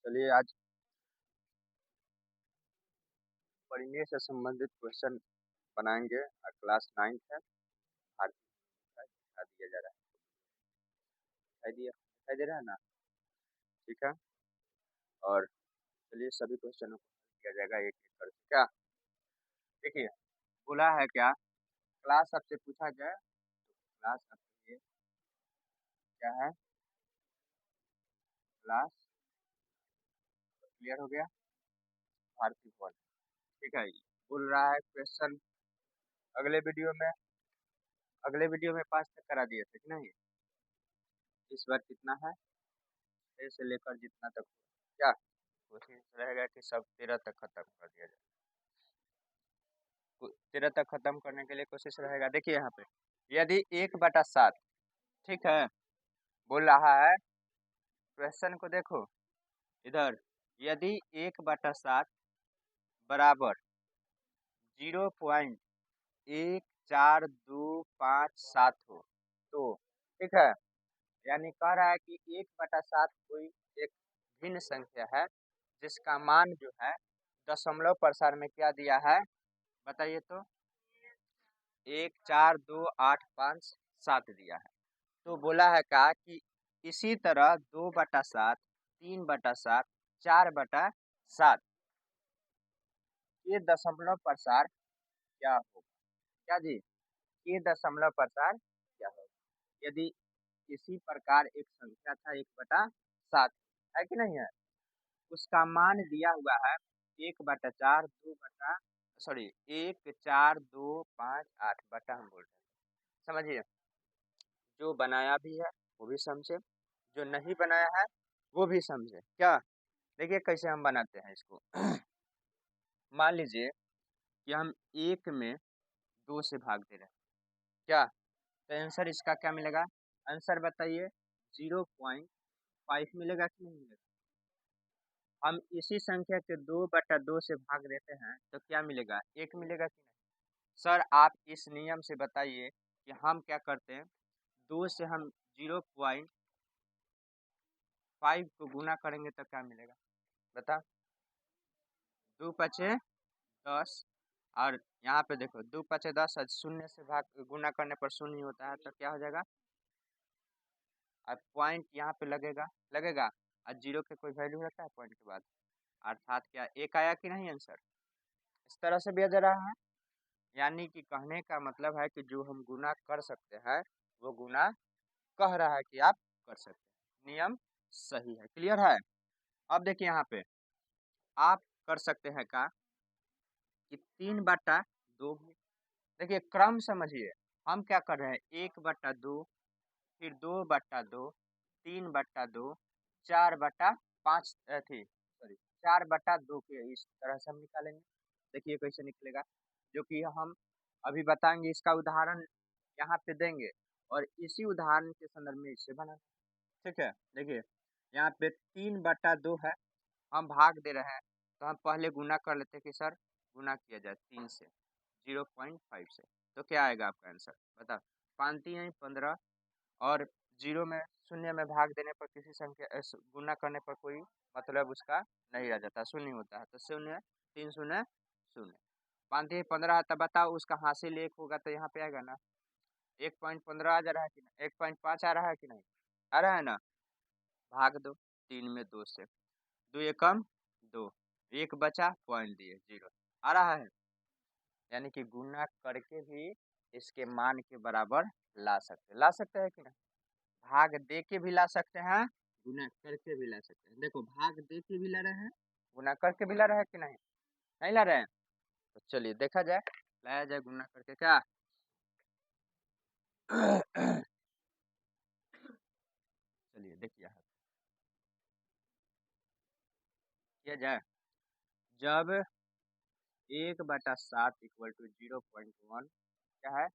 चलिए आज परिमेय से संबंधित क्वेश्चन बनाएंगे। क्लास 9th है। भारतीय का दिखा दिया जा रहा है, दिखाई दे रहा है ना। ठीक है, और चलिए सभी क्वेश्चनों को किया जाएगा एक एक करके। क्या देखिए, बोला है क्या क्लास आपसे पूछा जाए तो क्लास आपके क्या है, क्लास क्लियर हो गया, भारतीय भवन। ठीक है, बोल रहा है क्वेश्चन अगले वीडियो में 5 तक करा दिए थे कि नहीं। इस बार कितना है, 6 से लेकर जितना तक क्या कोशिश रहेगा कि सब 13 तक खत्म कर दिया जाए। 13 तक खत्म करने के लिए कोशिश रहेगा। देखिए यहाँ पे यदि 1/7, ठीक है, बोल रहा है क्वेश्चन को देखो इधर, यदि 1/7 बराबर 0.14257 हो तो ठीक है, यानी कह रहा है कि 1/7 कोई एक भिन्न संख्या है जिसका मान जो है दशमलव प्रसार में क्या दिया है, बताइए तो 14285 दिया है। तो बोला है क्या कि इसी तरह 2/7, 3/7, 4/7 ये दशमलव प्रसार क्या होगा, क्या जी, ये दशमलव प्रसार क्या होगा यदि इसी प्रकार एक संख्या था 1/7 है कि नहीं है, उसका मान दिया हुआ है 1/4 14258 बटा, हम बोल रहे हैं। समझिए, जो बनाया भी है वो भी समझे, जो नहीं बनाया है वो भी समझे। क्या देखिए कैसे हम बनाते हैं इसको। मान लीजिए कि हम 1 में 2 से भाग दे रहे हैं, क्या तो आंसर इसका क्या मिलेगा, आंसर बताइए 0.5 मिलेगा कि नहीं मिलेगा। हम इसी संख्या के 2/2 से भाग देते हैं तो क्या मिलेगा, 1 मिलेगा कि नहीं। सर आप इस नियम से बताइए कि हम क्या करते हैं, 2 से हम 0.5 को गुना करेंगे तो क्या मिलेगा, बता। 2×5 = 10, और यहाँ पे देखो 2×5 = 10, शून्य से भाग गुना करने पर शून्य होता है तो क्या हो जाएगा, अब पॉइंट यहाँ पे लगेगा और 0 के कोई वैल्यू रहता है पॉइंट के बाद, अर्थात क्या 1 आया कि नहीं आंसर। इस तरह से भी आ जा रहा है, यानी कि कहने का मतलब है कि जो हम गुना कर सकते हैं वो गुना कह रहा है कि आप कर सकते हैं, नियम सही है, क्लियर है। अब देखिए यहाँ पे आप कर सकते हैं का कि 3/2 भी, देखिए क्रम समझिए, हम क्या कर रहे हैं 1/2, फिर 2/2, 3/2, 4/5 थी सॉरी 4/2 के इस तरह से हम निकालेंगे। देखिए कैसे निकलेगा, जो कि हम अभी बताएंगे, इसका उदाहरण यहाँ पे देंगे और इसी उदाहरण के संदर्भ में इसे बनाना। ठीक है, देखिए यहाँ पे 3/2 है, हम भाग दे रहे हैं तो हम पहले गुना कर लेते हैं कि सर गुना किया जाए 3 से 0.5 से, तो क्या आएगा आपका आंसर बताओ। 5×3 = 15, और 0 में शून्य में भाग देने पर किसी संख्या गुना करने पर कोई मतलब उसका नहीं रह जाता, शून्य होता है, तो 0 3 0 0, 5×3 = 15 है, तब बताओ उसका हासिल 1 होगा तो यहाँ पे आएगा ना 1.15 आ जा रहा है कि नहीं, 1.5 आ रहा है कि नहीं, आ रहा है ना। भाग दो 3 में 2 से, 2 एकम 2, 1 बचा पॉइंट दिए 0, आ रहा है। यानी कि गुना करके भी इसके मान के बराबर ला सकते हैं कि नहीं, भाग दे के भी ला सकते हैं, गुना करके भी ला सकते हैं। देखो भाग दे के भी ला रहे हैं, गुना करके भी ला रहे हैं कि नहीं, नहीं ला रहे हैं, तो चलिए देखा जाए, लाया जाए गुना करके क्या। चलिए देखिए यहाँ किया जाए, जब 1/7 = 0.1 क्या है,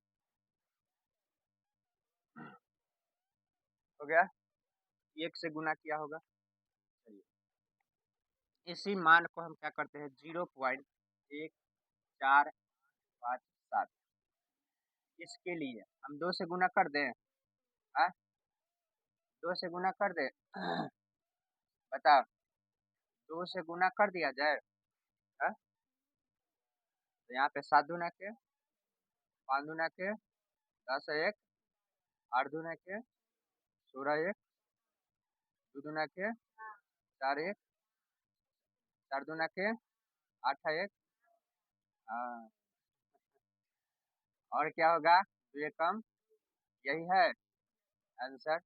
हो गया, 1 से गुना किया होगा। चलिए इसी मान को हम क्या करते हैं 0.1457, इसके लिए हम 2 से गुना कर दें, 2 से गुना कर दें, बताओ 2 से गुना कर दिया जाए। हाँ? तो यहाँ पे 7 दूना के, 5 दूना के, 10 एक, 8 दूना के, 16 एक, 2 दूना के, 4 एक, 4 दूना के, 8 एक। हाँ, और क्या होगा? 2 कम, यही है आंसर।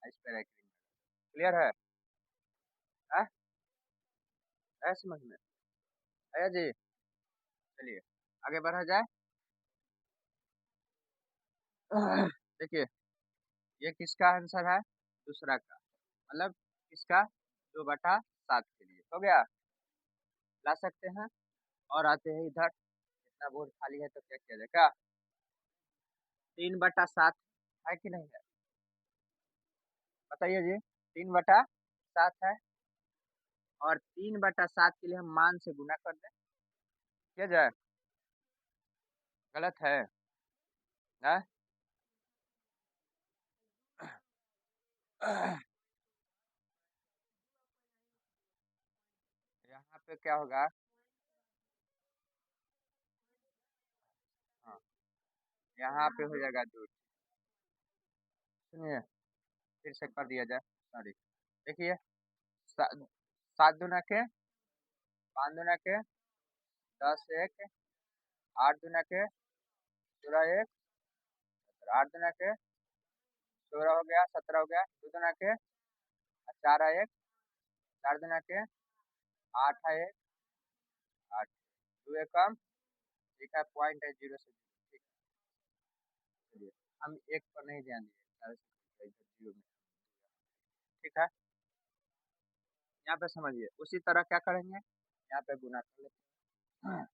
इस पर क्लियर है? हाँ? है समझ में आया जी? चलिए आगे बढ़ा जाए। देखिए ये किसका आंसर है? दूसरा का, मतलब किसका? 2/7 के लिए हो गया। ला सकते हैं। और आते हैं इधर, इतना बोर्ड खाली है तो क्या किया जाए? क्या 3/7 है कि नहीं है? बताइए जी। 3/7 है, और 3/7 के लिए हम मान से गुना कर दें, क्या जाए? गलत है? हाँ? यहाँ पे क्या होगा? हाँ, यहाँ पे हो जाएगा 2। सुनिए फिर से कर दिया जाए, सॉरी। देखिए 7 दूना के, 5 दूना के, 10 एक, 8 दूना के, 16 एक, 8 दूना के 16 हो गया, 17 हो गया, 2 दूना के, 4 एक, 4 दूना के, 8 एक, 8, 2 कम, ठीक है, पॉइंट है 0 से 0, ठीक है। चलिए हम एक पर नहीं ध्यान दिए, 0 में, ठीक है। यहाँ पे समझिए उसी तरह क्या करेंगे, यहाँ पे गुना कर लेते हैं।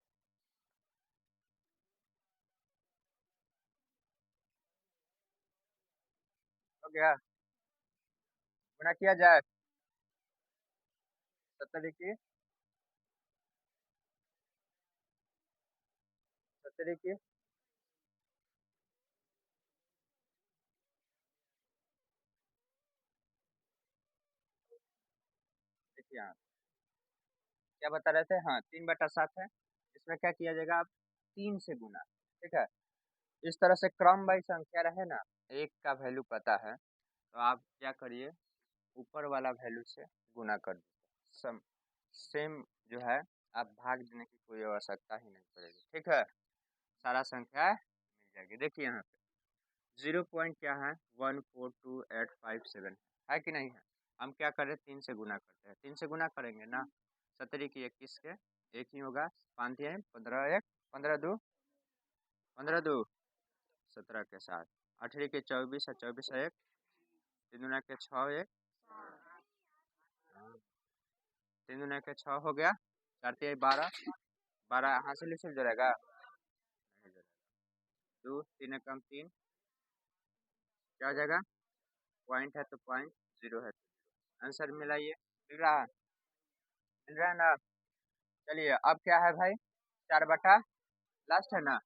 हो गया, गुना किया जाए। 70 की 70 की, देखिए यहाँ क्या बता रहे थे? हाँ 3/7 है, इसमें क्या किया जाएगा? अब 3 से गुना, ठीक है। इस तरह से क्रम बाई संख्या रहे ना, एक का वैल्यू पता है तो आप क्या करिए, ऊपर वाला वैल्यू से गुना कर दीजिए। सेम जो है, आप भाग देने की कोई आवश्यकता ही नहीं पड़ेगी, ठीक है। सारा संख्या मिल जाएगी। देखिए यहाँ पे 0 पॉइंट क्या है? 142,857 है कि नहीं है? हम क्या करें? 3 से गुना करते हैं, 3 से गुना करेंगे ना, 70 की 21 के एक ही होगा, 5 है 15 एक, 15 दो, 15 दो 17 के साथ, 18 के 24 है, 24 एक, 3 दूना के 6 एक, 3 दूना के 6 हो गया, 4 3 12, 12 यहाँ से लिख जाएगा, नहीं जाएगा। 2 3 कम 3, क्या हो जाएगा? पॉइंट है तो पॉइंट, 0 है तो आंसर मिलाइए। मिल रहा है? मिल रहा है ना? चलिए अब क्या है भाई? 4 लास्ट है ना,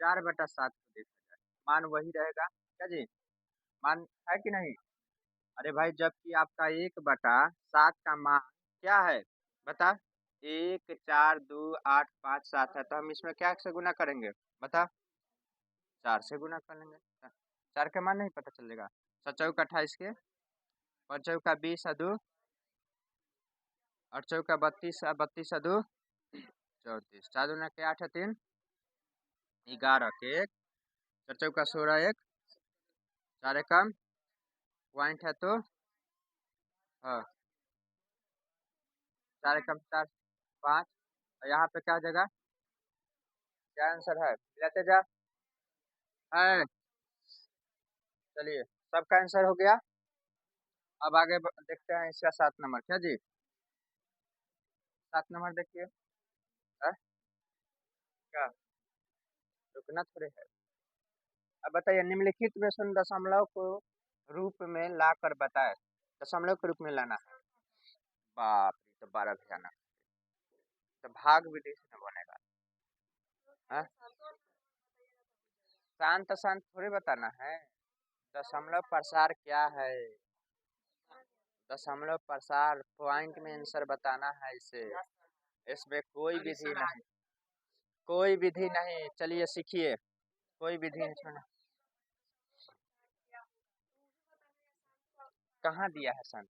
4/7 को देखा जाए, मान वही रहेगा क्या जी? मान है कि नहीं? अरे भाई जबकि आपका 1/7 का मान क्या है? बता। 1 4 2 8 5 7 है, तो हम इसमें क्या से गुना करेंगे? बता। 4 से गुना कर लेंगे। 4 का मान नहीं पता चलेगा? 7 28 के, 5 20 दो, 8 32, 32 दो 34, 4 दूना के 8 3, 11 के 1, 4 16 एक, 4 कम, पॉइंट है तो हाँ, 4 कम 4 5, और यहाँ पे क्या हो जाएगा? क्या आंसर है? मिलाते जा है। चलिए सबका आंसर हो गया। अब आगे देखते हैं इसका 7 नंबर, क्या जी? 7 नंबर देखिए। है? क्या रुकना थोड़े है? अब बताइए, निम्नलिखित में से दशमलव को रूप में ला कर बताए। दशमलव के रूप में लाना है। बाप रे, तो 12 भयानक, तो भाग विधि से न बनेगा। है? शांत शांत थोड़ी बताना है, दशमलव प्रसार क्या है? दशमलव प्रसार पॉइंट में आंसर बताना है इसे। इसमें कोई विधि नहीं, कोई विधि नहीं। चलिए सीखिए, कोई विधि नहीं छोड़ना। कहाँ दिया है शांत?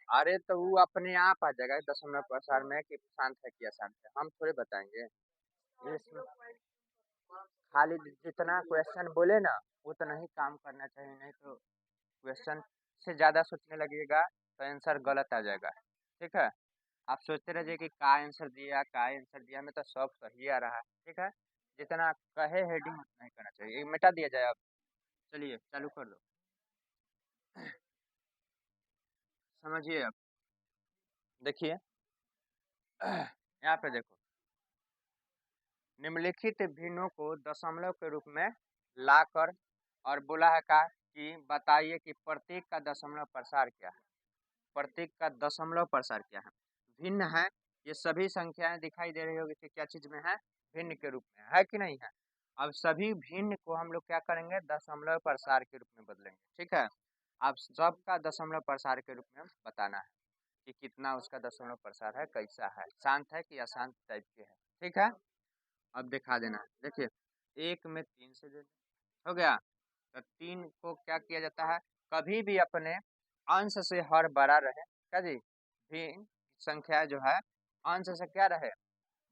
अरे तो वो अपने आप आ जाएगा दशमलव प्रसार में कि शांत है कि अशांत है, हम थोड़े बताएंगे। इसमें खाली जितना क्वेश्चन बोले ना उतना ही काम करना चाहिए, नहीं तो क्वेश्चन से ज़्यादा सोचने लगेगा तो आंसर गलत आ जाएगा। ठीक है, आप सोचते रहिए कि का आंसर दिया, का आंसर दिया, हमें तो सब सही आ रहा है। ठीक है, जितना कहे हेडिंग उतना ही करना चाहिए। ये मिटा दिया जाए अब। चलिए चालू कर दो, समझिए अब। देखिए यहाँ पे देखो, निम्नलिखित भिन्नों को दशमलव के रूप में लाकर और बोला है का कि बताइए कि प्रत्येक का दशमलव प्रसार क्या है। प्रत्येक का दशमलव प्रसार क्या है? भिन्न है। ये सभी संख्याएं दिखाई दे रही होगी कि क्या चीज में है? भिन्न के रूप में है कि नहीं है। अब सभी भिन्न को हम लोग क्या करेंगे? दशमलव प्रसार के रूप में बदलेंगे। ठीक है, अब सबका दशमलव प्रसार के रूप में बताना है कि कितना उसका दशमलव प्रसार है, कैसा है, शांत है कि अशांत टाइप के है। ठीक है, अब दिखा देना। देखिए, एक में 3 से दे हो गया, तो 3 को क्या किया जाता है? कभी भी अपने अंश से हर बड़ा रहे, क्या जी, भिन्न संख्या जो है अंश से क्या रहे?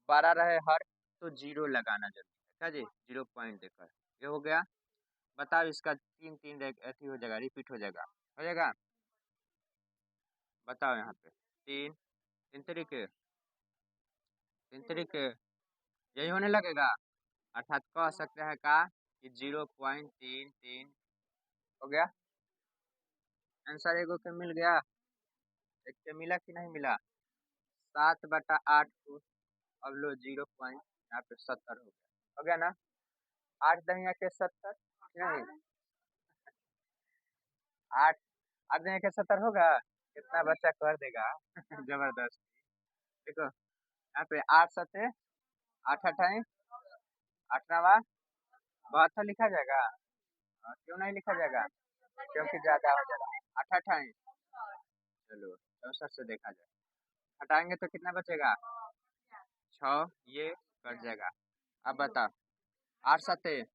बड़ा रहे हर, तो 0 लगाना जरूरी है, क्या जी, 0 पॉइंट देकर। ये हो गया। बताओ इसका 3 3 ऐसी हो जाएगा, रिपीट हो जाएगा। बताओ यहाँ पे 3 3 तरीके, 3 तरीके यही होने लगेगा। अर्थात कह सकते हैं का कि 0.33 हो गया। आंसर एगो के मिल गया, एक के मिला कि नहीं मिला? 7/8 को अब लो 0. यहाँ पे 70 हो गया ना। 8 दहिया के 70 नहीं, 8 8 दहिया के 70 होगा। कितना बच्चा कर देगा जबरदस्त। देखो यहाँ पे 8 सते 8 अठाई 8 नवा 72 लिखा जाएगा। क्यों नहीं लिखा जाएगा? क्योंकि ज्यादा हो जाएगा। 8 अठाई, चलो 64 से देखा जाए, हटाएंगे तो कितना बचेगा? 6, ये कट जाएगा। अब बता, 8 सते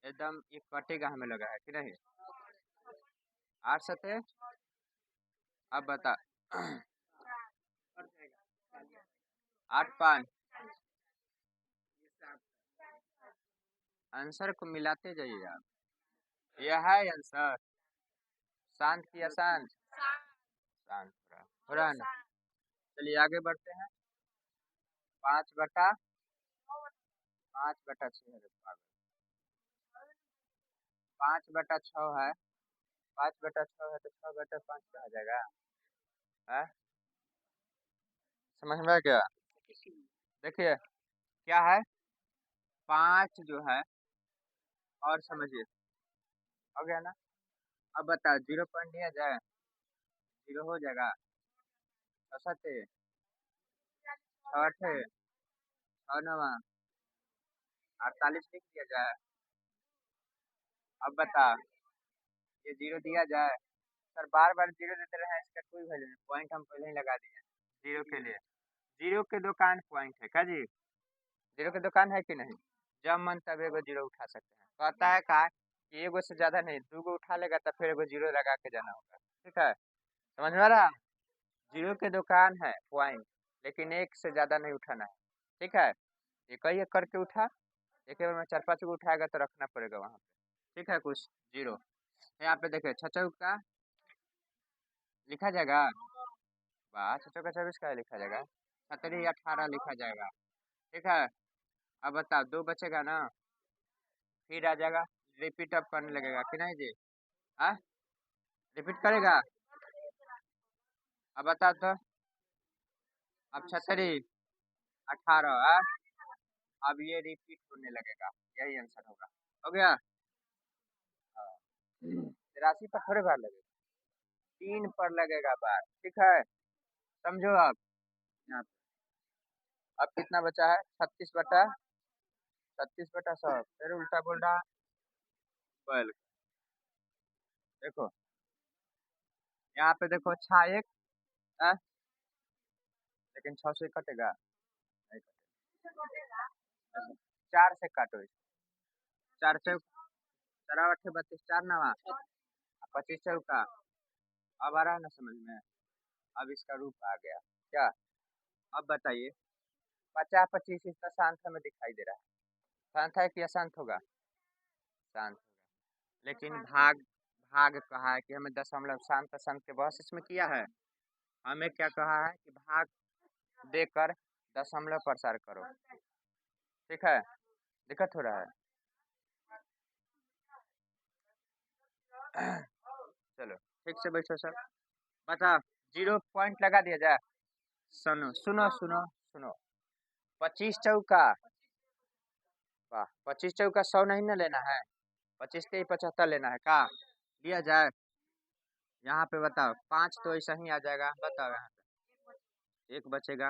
एकदम ये कटेगा हमें लगा है कि नहीं? 8 सते, अब बता 8 5, आंसर को मिलाते जाइए आप। यह है आंसर। शांत की अशांत? शांत हो रहा है ना। चलिए आगे बढ़ते हैं। 5/6 है, 5/6 है, 5/6 है तो 6/5 क्या हो जाएगा? है, समझ में आ गया? देखिए क्या है, 5 जो है, और समझिए, हो गया ना। अब बता 0 पॉइंट दिया जाए, 0 हो जाएगा। 6 6 6 नवा 48 लिख दिया जाए। अब बता, ये 0 दिया जाए। सर बार बार 0 देते रहे, इसका कोई वैल्यू नहीं, पॉइंट हम पहले ही लगा दिए 0 के लिए। 0 के दुकान पॉइंट है का जी? 0 के दुकान है कि नहीं? जब मन तब एगो 0 उठा सकते हैं। कहता है का कि एगो से ज्यादा नहीं, 2 गो उठा लेगा तो फिर एगो 0 लगा के जाना होगा। ठीक है, समझ में आ रहा? 0 के दुकान है पॉइंट, लेकिन एक से ज्यादा नहीं उठाना है। ठीक है, एक ही करके उठा, एक बार में 4 5 गो उठाएगा तो रखना पड़ेगा वहाँ पे। ठीक है, कुछ 0 यहाँ पे देखे 6 का लिखा जाएगा। वाह, 6 का 24 का लिखा जाएगा। 17 18 लिखा जाएगा। ठीक है, अब बताओ 2 बचेगा ना, फिर आ जाएगा, रिपीट अब करने लगेगा कि नहीं जी? हाँ, रिपीट करेगा। अब बता तो, अब 36 18 अब ये रिपीट होने लगेगा, यही आंसर होगा। हो गया। 83 पर थोड़े बार लगेगा, 3 पर लगेगा बार। ठीक है, समझो आप। यहाँ पे अब कितना बचा है? 36/100, फिर उल्टा बोल रहा, बल देखो यहाँ पे देखो 6 एक आ, लेकिन 6 से कटेगा नहीं कटेगा। देखो, 4 से काटो इसे। 4 से 4 8 32 4 नवा 25 चौका। अब आ रहा है ना समझ में। अब इसका रूप आ गया क्या। अब बताइए 50 25 इसका शांत हमें दिखाई दे रहा है। शांत है कि अशांत होगा। शांत होगा लेकिन भाग भाग कहा है कि हमें दशमलव शांत अशांत के बहस इसमें किया है। हमें क्या कहा है कि भाग देकर दशमलव प्रसार करो। ठीक है दिक्कत हो रहा है। चलो ठीक से बैठो सर। बता 0 पॉइंट लगा दिया जाए। सुनो सुनो सुनो सुनो 25 चौका। वाह 25 चौका 100 नहीं ना लेना है। 25 के ही 75 लेना है का लिया जाए। यहाँ पे बताओ 5 तो ऐसा ही आ जाएगा। बताओ यहाँ पे 1 बचेगा।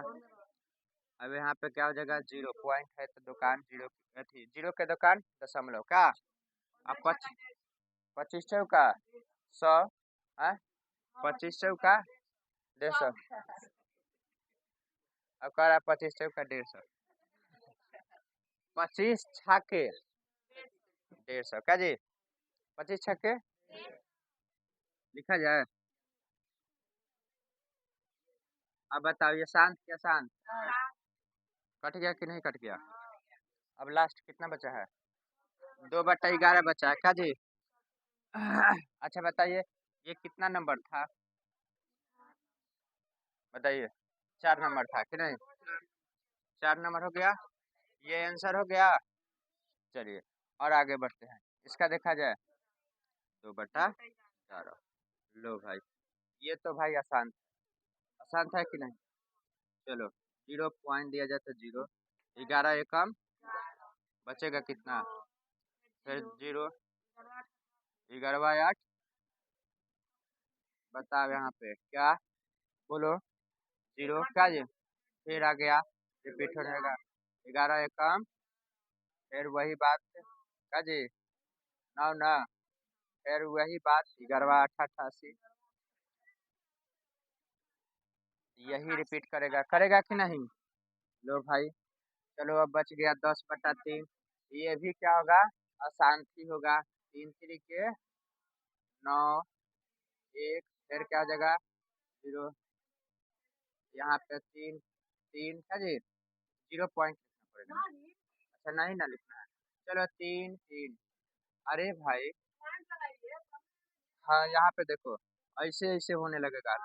अब यहाँ पे क्या हो जाएगा 0 पॉइंट है तो दुकान 0 अथी 0 के दुकान दशमलव का। अब 25 चौका 100 है। 25 चौका 150। अब कह रहा 25 चौका 150। 25 छक्के 150 क्या जी। 25 छक्के लिखा जाए। अब बताओ ये शांत क्या शांत कट गया कि नहीं कट गया। अब लास्ट कितना बचा है 2/11 बचा है क्या जी। अच्छा बताइए ये कितना नंबर था बताइए। 4 नंबर था कि नहीं। 4 नंबर हो गया। ये आंसर हो गया। चलिए और आगे बढ़ते हैं। इसका देखा जाए 2/11। लो भाई ये तो भाई आसान आसान था कि नहीं। चलो 0 पॉइंट दिया जाए तो 0 11 एकम बचेगा कितना। फिर 0 11 8 बताओ यहाँ पे क्या बोलो 0 क्या जी। फिर आ गया रिपीट हो जाएगा 11 एकम फिर वही बात क्या जी 9 ना फिर वही बात 11 8 88 यही रिपीट करेगा करेगा कि नहीं। लो भाई चलो अब बच गया 10/3। ये भी क्या होगा अशांति होगा। 3 3 के 9 1 फिर क्या हो जाएगा 0 यहाँ पे 3 3 क्या जी 0 पॉइंट लिखना पड़ेगा। अच्छा नहीं ना लिखना है। चलो 3 3 अरे भाई हाँ यहाँ पे देखो ऐसे ऐसे होने लगेगा।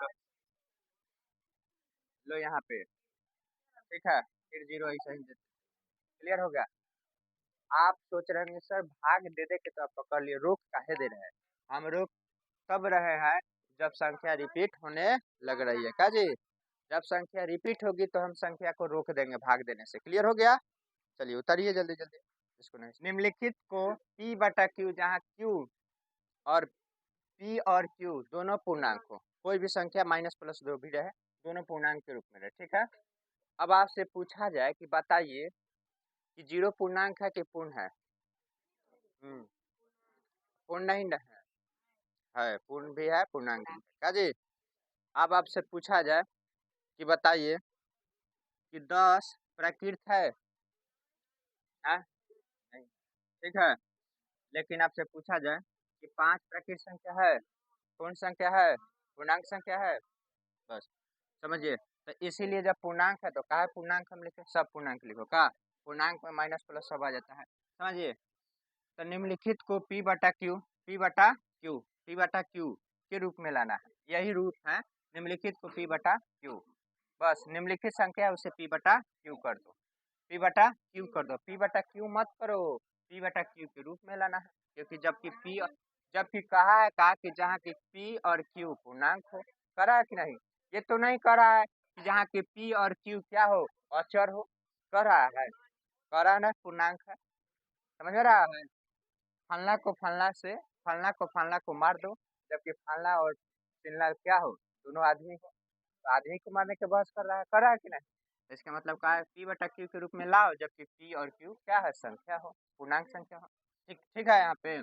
लो यहाँ पे ठीक है फिर 0 ऐसा ही देते। क्लियर हो गया। आप सोच रहे होंगे सर भाग दे दे के तो आप पकड़ लिए रोक काहे दे रहे हैं। हम रोक तब रहे हैं जब संख्या रिपीट होने लग रही है क्या जी। जब संख्या रिपीट होगी तो हम संख्या को रोक देंगे भाग देने से। क्लियर हो गया। चलिए उतरिए जल्दी जल्दी इसको नहीं। निम्नलिखित को P/Q जहाँ Q और P और Q दोनों पूर्णांक हो। कोई भी संख्या माइनस प्लस जो भी रहे दोनों पूर्णांक के रूप में रहे। ठीक है। अब आपसे पूछा जाए कि बताइए कि 0 पूर्णांक है कि पूर्ण है। पूर्ण नहीं है पूर्ण भी है पूर्णांक भी है क्या जी। अब आपसे पूछा जाए कि बताइए कि 10 प्रकृत है। नहीं ठीक है। लेकिन आपसे पूछा जाए कि 5 प्रकृत संख्या है पूर्ण संख्या है पूर्णांक संख्या है। बस समझिए तो इसीलिए जब पूर्णांक है तो क्या है पूर्णांक हम लिखे सब पूर्णांक लिखो का। पूर्णांक में माइनस प्लस सब आ जाता है समझिए। तो निम्नलिखित को P/Q P/Q P/Q के रूप में लाना है। यही रूप है निम्नलिखित को P/Q। बस निम्नलिखित संख्या है उसे P/Q कर दो P/Q कर दो P/Q मत करो P/Q के रूप में लाना है। क्योंकि जबकि कहा कि जहाँ की P और Q पूर्णांक हो। करा है कि नहीं। ये तो नहीं करा है कि जहाँ की P और Q क्या हो अचर हो। करा है करा ना पूर्णांक है। समझ में रहा है। फलना को फलना को मार दो। जबकि फलना और चिल्ला क्या हो दोनों आदमी हो। तो आदमी को मारने के बहस कर रहा है कि नहीं। तो इसका मतलब क्या है P/Q के रूप में लाओ जबकि P और Q क्या है संख्या हो पूर्णांक संख्या हो। ठीक ठीक है यहाँ पे।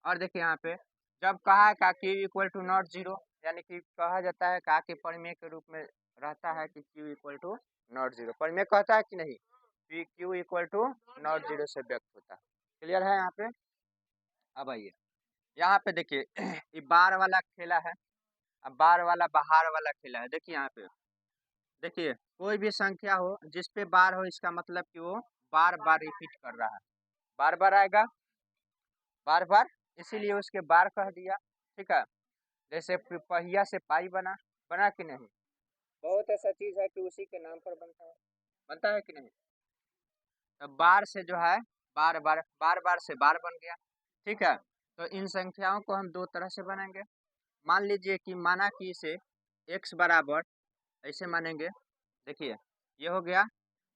और देखिए यहाँ पे जब कहा है का q equal to not zero, यानी कि कहा जाता है का के परिमेय के रूप में रहता है कि q equal to not zero, परिमेय कहता है कि नहीं, q equal to not zero से व्यक्त होता है। क्लियर है यहाँ पे। अब आइए यहाँ पे देखिए ये बार वाला खेला है, अब बार वाला बाहर वाला खेला है। देखिए यहाँ पे देखिए कोई भी संख्या हो जिस पे बार हो, इसका मतलब कि वो बार बार रिपीट कर रहा है, बार बार आएगा बार बार, इसीलिए उसके बार कह दिया। ठीक है, जैसे पहिया से पाई बना, बना कि नहीं, बहुत ऐसा चीज है कि उसी के नाम पर बनता है कि नहीं। तो बार से जो है बार बार से बार बन गया। ठीक है, तो इन संख्याओं को हम दो तरह से बनाएंगे। मान लीजिए कि माना कि इसे x बराबर ऐसे मानेंगे। देखिए ये हो गया,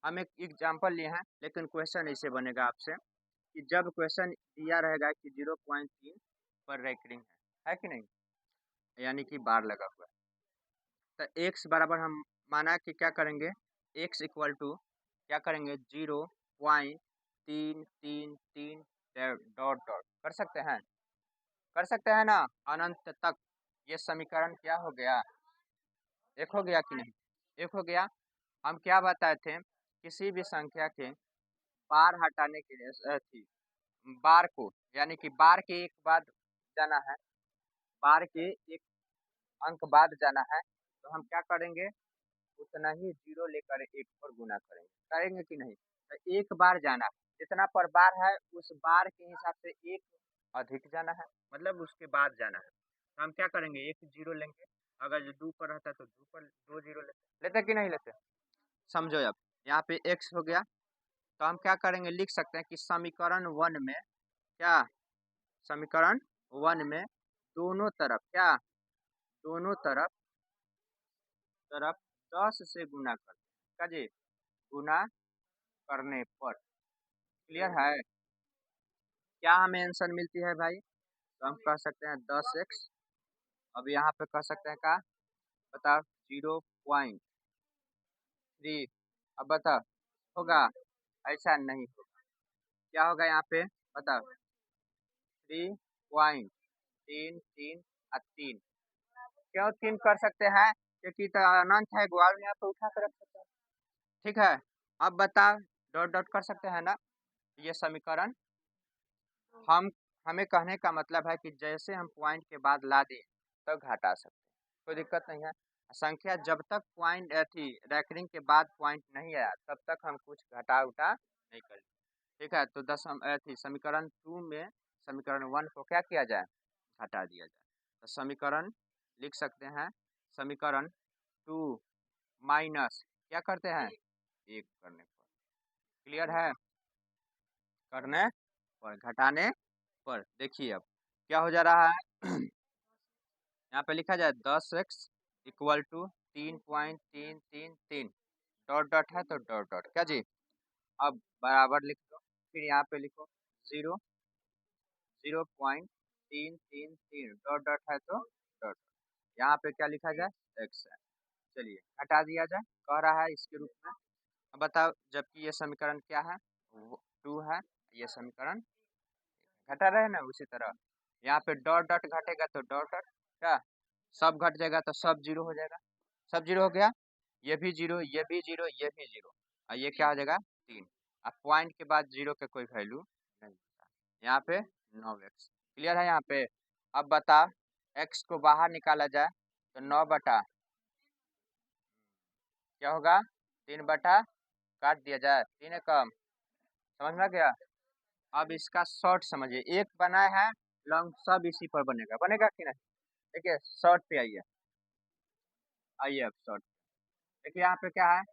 हम एक एग्जाम्पल लिए हैं, लेकिन क्वेश्चन ऐसे बनेगा आपसे कि जब क्वेश्चन दिया रहेगा कि 0.3 पर रैंकिंग है कि नहीं, यानी कि बार लगा हुआ है, तो x बराबर हम माना कि क्या करेंगे, x इक्वल टू क्या करेंगे 0.333 डॉट डॉट कर सकते हैं ना अनंत तक। ये समीकरण क्या हो गया, एक हो गया कि नहीं, एक हो गया। हम क्या बताए थे, किसी भी संख्या के बार हटाने के लिए थी बार को, यानी कि बार के एक बाद जाना है, बार के एक अंक बाद जाना है, तो हम क्या करेंगे, उतना ही जीरो लेकर एक पर गुना करेंगे कि नहीं। तो एक बार जाना है, जितना पर बार है उस बार के हिसाब से एक अधिक जाना है, मतलब उसके बाद जाना है। तो हम क्या करेंगे, एक जीरो लेंगे, अगर जो 2 पर रहता है तो 2 पर 2 जीरो लेते कि नहीं लेते, समझो। अब यहाँ पे x हो गया, तो हम क्या करेंगे, लिख सकते हैं कि समीकरण 1 में क्या, समीकरण 1 में दोनों तरफ क्या, दोनों तरफ 10 से गुना करते हैं जी, गुना करने पर। क्लियर है, क्या हमें आंसर मिलती है भाई, तो हम कह सकते हैं 10x। अब यहाँ पे कह सकते हैं का, बताओ 0.3, अब बताओ होगा, ऐसा नहीं होगा, क्या होगा यहाँ पे बताओ 3.33 क्यों 3 कर सकते हैं, क्योंकि तो अनंत है, ग्वाल यहाँ पे उठा कर रख सकते हैं। ठीक है, अब बताओ डॉट डॉट कर सकते हैं ना, ये समीकरण हमें कहने का मतलब है कि जैसे हम पॉइंट के बाद ला दें तो घटा सकते हैं, कोई दिक्कत नहीं है। संख्या जब तक पॉइंट थी रैंकिंग के बाद पॉइंट नहीं आया तब तक हम कुछ घटा उठा नहीं कर। ठीक है, तो थी समीकरण 2 में समीकरण 1 को क्या किया जाए, हटा दिया जाए। तो समीकरण लिख सकते हैं, समीकरण 2 माइनस क्या करते हैं, 1 करने पर। क्लियर है, करने पर घटाने पर। देखिए अब क्या हो जा रहा है यहाँ पे लिखा जाए 10x equal to 3.333 dot dot है तो डॉट डॉट क्या जी, अब बराबर लिख दो, फिर यहाँ पे लिखो 0.333 डॉट डॉट है तो डॉट, यहाँ पे क्या लिखा जाए x है। चलिए हटा दिया जाए, कह रहा है इसके रूप में। अब बताओ, जबकि ये समीकरण क्या है 2 है, ये समीकरण घटा रहे ना, उसी तरह यहाँ पे डॉट डॉट घटेगा तो डॉट डॉट क्या, सब घट जाएगा तो सब जीरो हो जाएगा, सब जीरो हो गया, ये भी जीरो, ये भी जीरो, ये भी जीरो, और ये क्या हो जाएगा 3। अब पॉइंट के बाद जीरो के कोई वैल्यू नहीं होता, यहाँ पे 9x। क्लियर है यहाँ पे। अब बता x को बाहर निकाला जाए तो 9 बटा क्या होगा 3 बटा काट दिया जाए, 3 कम, समझ में आ गया। अब इसका शॉर्ट समझिए, एक बनाए हैं लॉन्ग, सब इसी पर बनेगा, बनेगा कि नहीं। देखिए शॉर्ट पे आइए, आइए अब शॉर्ट देखिए, यहाँ पे क्या है,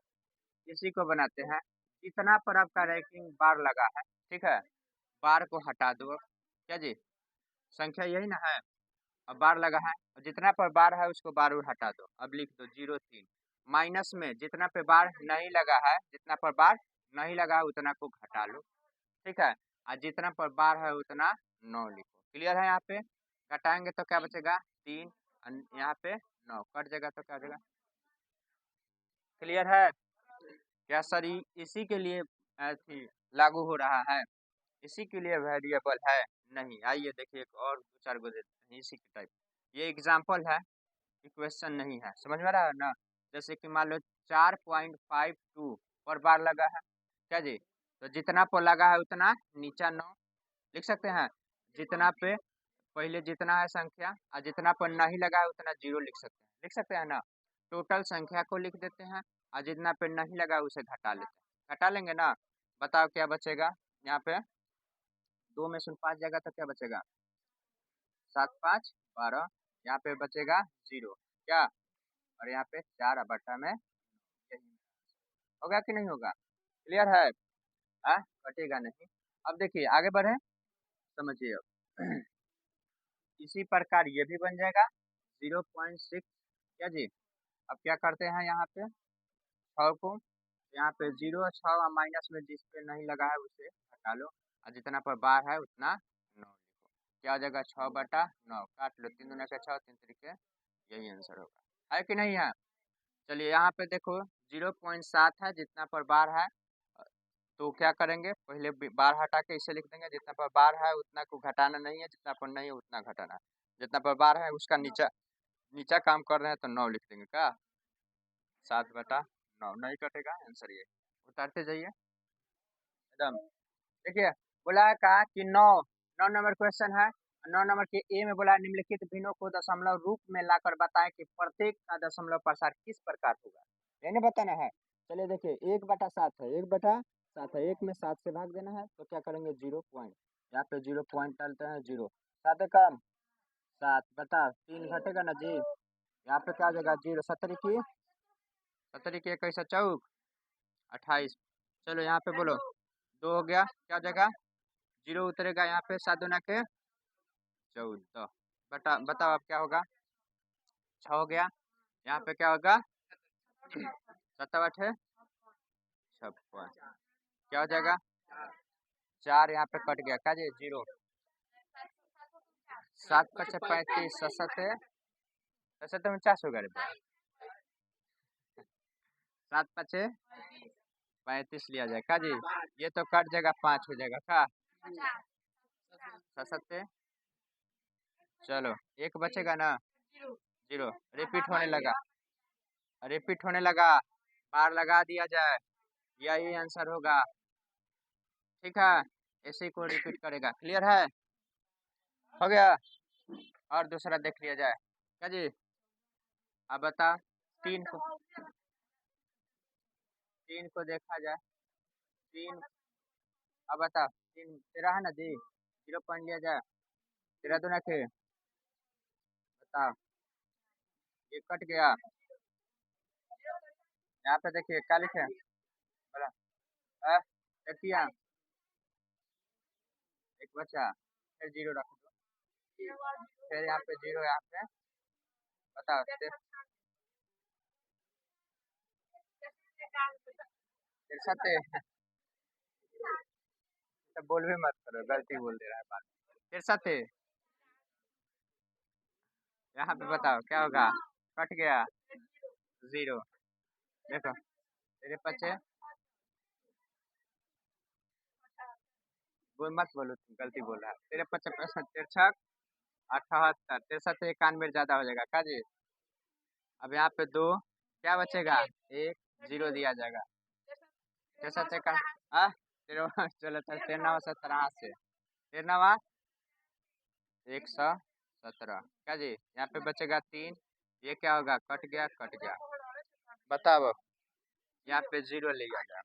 इसी को बनाते हैं, जितना पर आपका रैंकिंग बार लगा है, ठीक है, बार को हटा दो, क्या जी, संख्या यही ना है, अब बार लगा है, जितना पर बार है उसको बार हटा दो, अब लिख दो 0.3 माइनस में जितना पे बार नहीं लगा है, जितना पर बार नहीं लगा है उतना को घटा लो। ठीक है, और जितना पर बार है उतना 9 लिखो। क्लियर है, यहाँ पे घटाएंगे तो क्या बचेगा 3, यहाँ पे 9 कट जाएगा तो क्या हो जाएगा। क्लियर है क्या सर, इसी के लिए लागू हो रहा है, इसी के लिए वेरिएबल है नहीं। आइए देखिए एक और 2-4 गो देते हैं। नहीं, इसी के टाइप। ये एग्जाम्पल है, इक्वेशन नहीं है, समझ में आ रहा है ना। जैसे कि मान लो 4.52 पर बार लगा है, क्या जी, तो जितना पर लगा है उतना नीचा 9 लिख सकते हैं। जितना पे पहले जितना है संख्या और जितना पर नहीं लगा है उतना 0 लिख सकते हैं ना। टोटल संख्या को लिख देते हैं और जितना पे नहीं लगा है उसे घटा लेते हैं, घटा लेंगे ना। बताओ क्या बचेगा यहाँ पे, 2 में से 5 जाएगा तो क्या बचेगा, 7 5 12, यहाँ पे बचेगा 0 क्या, और यहाँ पे 4 में यही होगा कि नहीं होगा, क्लियर है। कटेगा नहीं। अब देखिए आगे बढ़े, समझिए अब। इसी प्रकार ये भी बन जाएगा 0.6, क्या जी। अब क्या करते हैं यहाँ पे 6 को, यहाँ पे 0 6 और माइनस में जिस पे नहीं लगा है उसे हटा लो, और जितना पर बार है उतना 9 लिखो, क्या हो जाएगा 6/9, काट लो, 3 दूना के 6, 3 तरीके, यही आंसर होगा, है कि नहीं है। चलिए यहाँ पे देखो 0.7 है, जितना पर बार है, तो क्या करेंगे, पहले बार हटा के इसे लिख देंगे, जितना पर बार है उतना को घटाना नहीं है, जितना पर नहीं है उतना घटाना है, जितना पर बार है उसका नीचा नीचा काम कर रहे हैं तो 9 लिख देंगे, क्या 7/9, नहीं कटेगा, आंसर ये, उतारते जाइए एकदम। देखिए बोला है कहा कि 9 नंबर क्वेश्चन है, 9 नंबर के ए में बोला निम्नलिखित भिन्नों को दशमलव रूप में लाकर बताएं कि प्रत्येक का दशमलव प्रसार किस प्रकार होगा, यानी बताना है। चलिए देखिए 1/7 है, 1/7 है, 1 में 7 से भाग देना है, तो क्या करेंगे 0 पॉइंट, यहाँ पे 0 पॉइंट डालते हैं, 0 7 कम 7, बता 3 घटेगा ना जी, यहाँ पे क्या हो जाएगा 0, 70 की 21 चौक 28, चलो यहाँ पे बोलो 2 हो गया, क्या हो जाएगा 0 उतरेगा, यहाँ पे 7 दूना के 14, बताओ अब क्या होगा, 6 हो गया, यहाँ पे क्या होगा 7 8 56, क्या हो जाएगा 4, यहाँ पे कट गया, क्या जी 0, 7 5 35, 7 49 हो गया, 7 5 35 लिया जाए, क्या जी, ये तो कट जाएगा 5 हो जाएगा, क्या 7 चलो एक बचेगा ना, 0 रिपीट होने लगा, बार लगा दिया जाए, यही आंसर होगा, ठीक है, इसी को रिपीट करेगा, क्लियर है, हो गया। और दूसरा देख लिया जाए, क्या जी, अब बता 3 को देखा जाए, 3, अब बता 3 13 है ना जी, 0 पॉइंट लिया जाए, 13 दूना के, बता ये कट गया, यहाँ पे देखिए क्या लिखे बोला, देखिए एक बचा, फिर 0 रख दो, फिर यहाँ पे 0, यहाँ पे बताओ 63, तो बोल भी मत करो, गलती बोल दे रहा है बात, 63, यहाँ पे बताओ क्या होगा, कट गया 0, देखो तेरे पचे बोल मत बोलो, तुम गलती बोल रहा है, तेरे 55 तिरछक 78, 63 91 ज्यादा हो जाएगा, क्या जी। अब यहाँ पे 2 क्या बचेगा, 1 0 दिया जाएगा, 63 का चलो 93 87, 93 117, क्या जी, यहाँ पे बचेगा 3, ये क्या होगा, कट गया, बताओ अब यहाँ पे 0 ले जाएगा,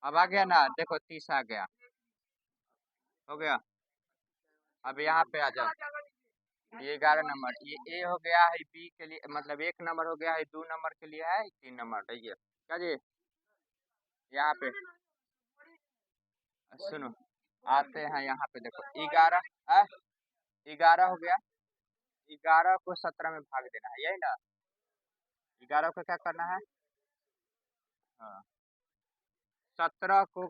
अब आ गया ना, देखो 30 आ गया, हो गया। अब यहाँ पे आ जाओ, ये 11 नंबर, ये ए हो गया है, बी के लिए मतलब 1 नंबर हो गया है, 2 नंबर के लिए है, 3 नंबर है ये, क्या जी। यहाँ पे सुनो, आते हैं यहाँ पे, देखो 11 हो गया, 11 को 17 में भाग देना है, यही ना, 11 को क्या करना है, हाँ 17 को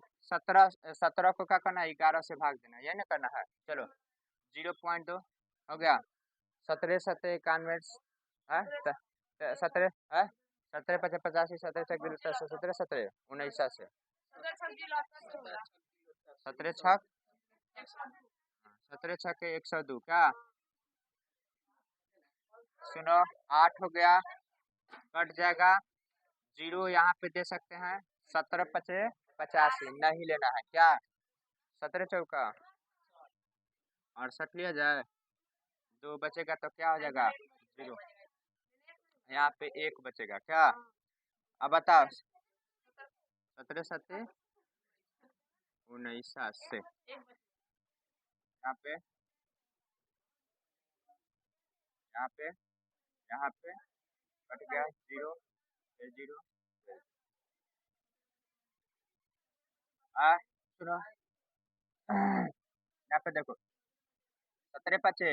क्या करना है, 11 से भाग देना है, यही ना करना है, चलो 0.2 हो गया, 17 7 91 है, 17 है, 17 50 85 17 17 17 19 से 17 छक 17 छक 102, क्या सुनो 8 हो गया, कट जाएगा, 0 यहाँ पे दे सकते हैं, 17 पचे 85 नहीं लेना है क्या, 17 चौका 68 लिया जाए, 2 बचेगा तो क्या हो जाएगा 0, यहाँ पे 1 बचेगा क्या। अब बताओ 17 7 19 से यहाँ पे कट गया 0 फिर 0 सुनो यहाँ पे देखो 17 पचे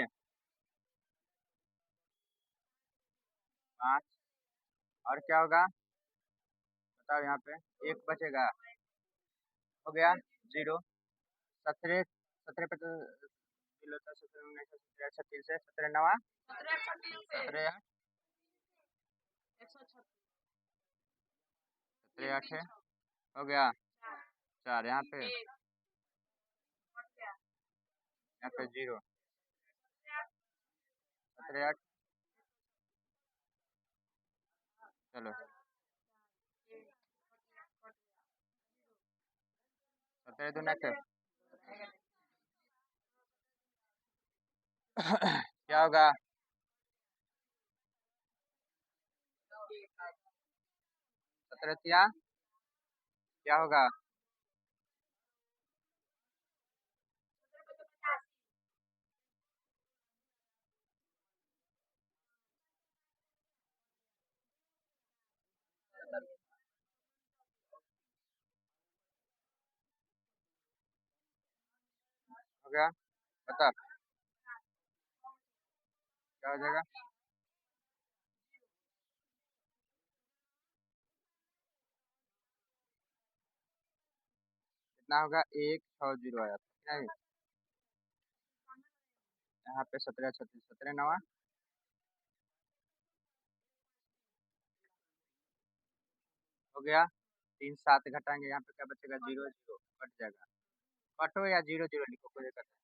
5 और क्या होगा बताओ, यहाँ पे 1 बचेगा, हो गया 0, 17 17 पे 17 19 17 36 से 17 9 17 8 हो गया 4, यहाँ पे 0 17 8 चलो 17 दूना के क्या होगा 17 क्या होगा हो गया, बता क्या हो जाएगा, कितना होगा 1 6 0 आया था नहीं, यहाँ पे 17 36 17 9 हो गया, 3 7 घटाएंगे, यहाँ पे क्या बचेगा 0 0 कट जाएगा, कटो या 0 0 लिखो कोई दिक्कत नहीं,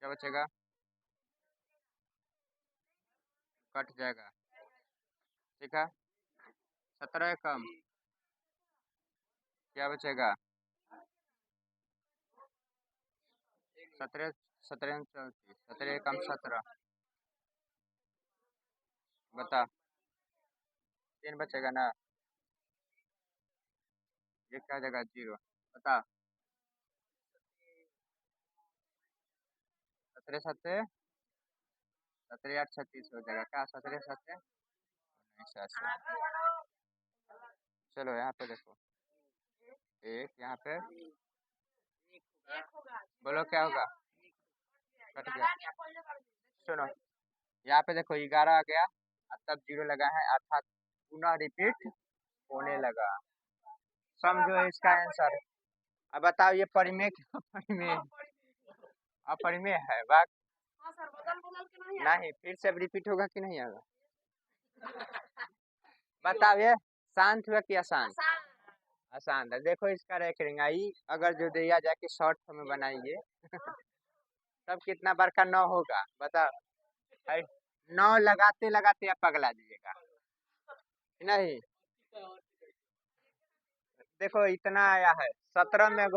क्या बचेगा कट जाएगा, ठीक है 17 कम क्या बचेगा 17 17 34 17 कम 17 बता 3 बचेगा ना, ये क्या जगह 0 बता 17 7 17 8 36 हो जाएगा क्या, 17 7 19 चलो यहाँ पे देखो 1 यहाँ पे बोलो क्या होगा कट गया, सुनो यहाँ पे देखो 11 आ गया, तब 0 लगा है अर्थात पुनः रिपीट होने लगा, समझो इसका आंसर। अब बताओ ये परिमेय क्या परिमेय अपरिमेय है बात नहीं, फिर से अब रिपीट होगा कि नहीं होगा बताओ, ये शांत हुआ कि आसान, आसान है, देखो इसका रेखिंगाई अगर जो दिया जाए कि शॉर्ट में बनाइए तब कितना बार का 9 होगा बताओ, 9 लगाते लगाते आप पगला दीजिएगा नहीं, देखो इतना आया है 17 में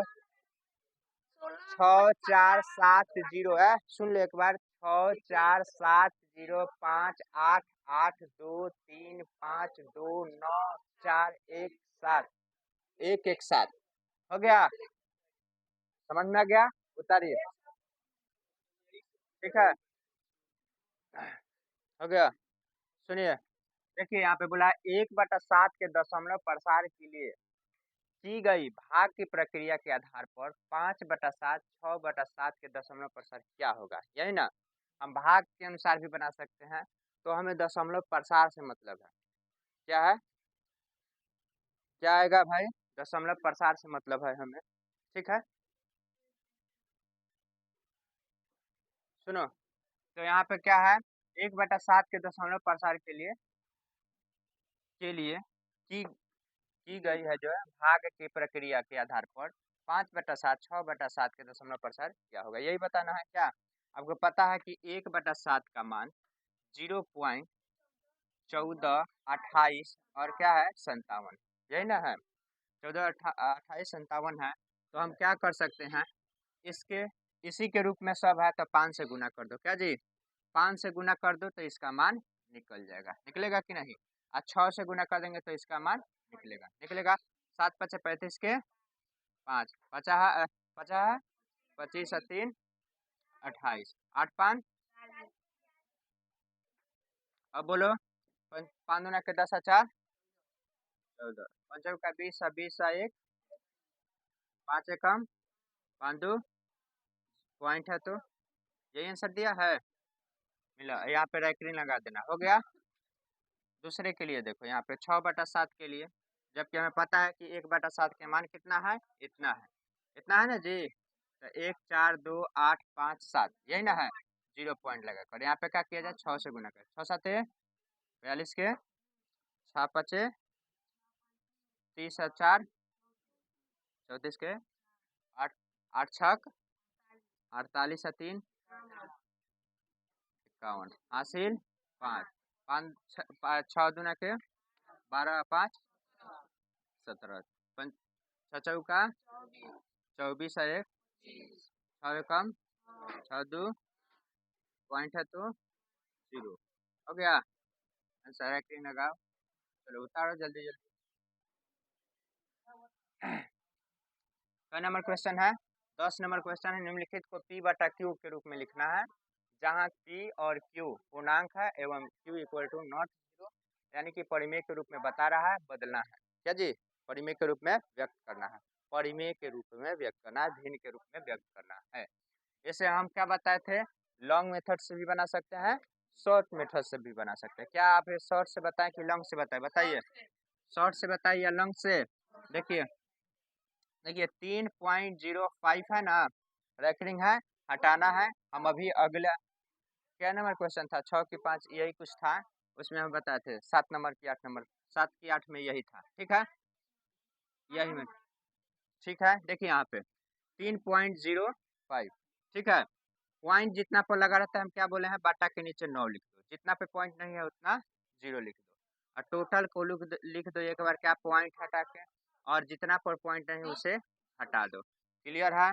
6 4 7 0 है, सुन लो एक बार 6 4 7 0 5 8 8 2 3 5 2 9 4 1 7 1 1 7 हो गया, समझ में आ गया, उतारिए ठीक है हो गया, सुनिए देखिए यहाँ पे बोला 1/7 के दशमलव प्रसार के लिए की गई भाग की प्रक्रिया के आधार पर 5/7 6/7 के दशमलव प्रसार क्या होगा, यही ना, हम भाग के अनुसार भी बना सकते हैं, तो हमें दशमलव प्रसार से मतलब है, क्या है क्या आएगा भाई, दशमलव प्रसार से मतलब है हमें, ठीक है सुनो, तो यहाँ पे क्या है 1/7 के दशमलव प्रसार के लिए की गई है जो है भाग की प्रक्रिया के आधार पर 5/7 6/7 के दशमलव प्रसार क्या होगा, यही बताना है। क्या आपको पता है कि 1/7 का मान 0.1428 और क्या है 57, यही ना है। 14 28 57 है। तो हम क्या कर सकते हैं, इसके इसी के रूप में सब है तो 5 से गुना कर दो। क्या जी, 5 से गुना कर दो तो इसका मान निकल जाएगा, निकलेगा कि नहीं। और 6 से गुना कर देंगे तो इसका मान निकलेगा, निकलेगा। 7×5 = 35 के 5 50 50 25 और 3 28 8 5। अब बोलो 5 दूना के 10 और 4 14 5 का 20 और 20 और 1 5 एकम 5 2 पॉइंट है, तो यही आंसर दिया है। मिला, यहाँ पे रैकरिंग लगा देना, हो गया। दूसरे के लिए देखो, यहाँ पे 6/7 के लिए, जबकि हमें पता है कि 1/7 के मान कितना है, इतना है, इतना है ना जी। तो 1 4 2 8 5 7 यही ना है, 0 पॉइंट लगा कर यहाँ पे क्या किया जाए, 6 से गुना कर, 6 7 42 के 6 5 30 और 4 34 के 8 8 6 48 और 3 51 हासिल 5 5 6 दूना के 12 5 17 6 चौका 24 और 1 6 कम 6 2 पॉइंट है, तो 0 हो गया आंसर। रैकरिंग लगाओ, चलो उतारो जल्दी जल्दी। क्या नंबर क्वेश्चन है, 10 नंबर क्वेश्चन है। निम्नलिखित को P/Q के रूप में लिखना है, जहाँ P और Q पूर्णांक है एवं Q = नॉट 0, यानी कि परिमेय के रूप में बता रहा है, बदलना है। क्या जी, परिमेय के रूप में व्यक्त करना है, परिमेय के रूप में व्यक्त करना है, भिन्न के रूप में व्यक्त करना है। इसे हम क्या बताए थे, लॉन्ग मेथड से भी बना सकते हैं, शॉर्ट मेथड से भी बना सकते हैं। क्या आप शॉर्ट से बताएं कि लॉन्ग से बताएं, बताइए। शॉर्ट से बताइए या लॉन्ग से। देखिए देखिए 3.05 है ना, रैकरिंग है, हटाना है। हम अभी अगला क्या नंबर क्वेश्चन था, 6 की 5 यही कुछ था, उसमें हम बताए थे 7 नंबर की 8 नंबर 7 की 8 में यही था, ठीक है, यही में, ठीक है। देखिए यहाँ पे 3.05, ठीक है। पॉइंट जितना पर लगा रहता है हम क्या बोले हैं, बाटा के नीचे 9 लिख दो, जितना पे पॉइंट नहीं है उतना 0 लिख दो, और टोटल को लिख दो एक बार, क्या पॉइंट हटा के, और जितना पर पॉइंट नहीं उसे हटा दो। क्लियर है।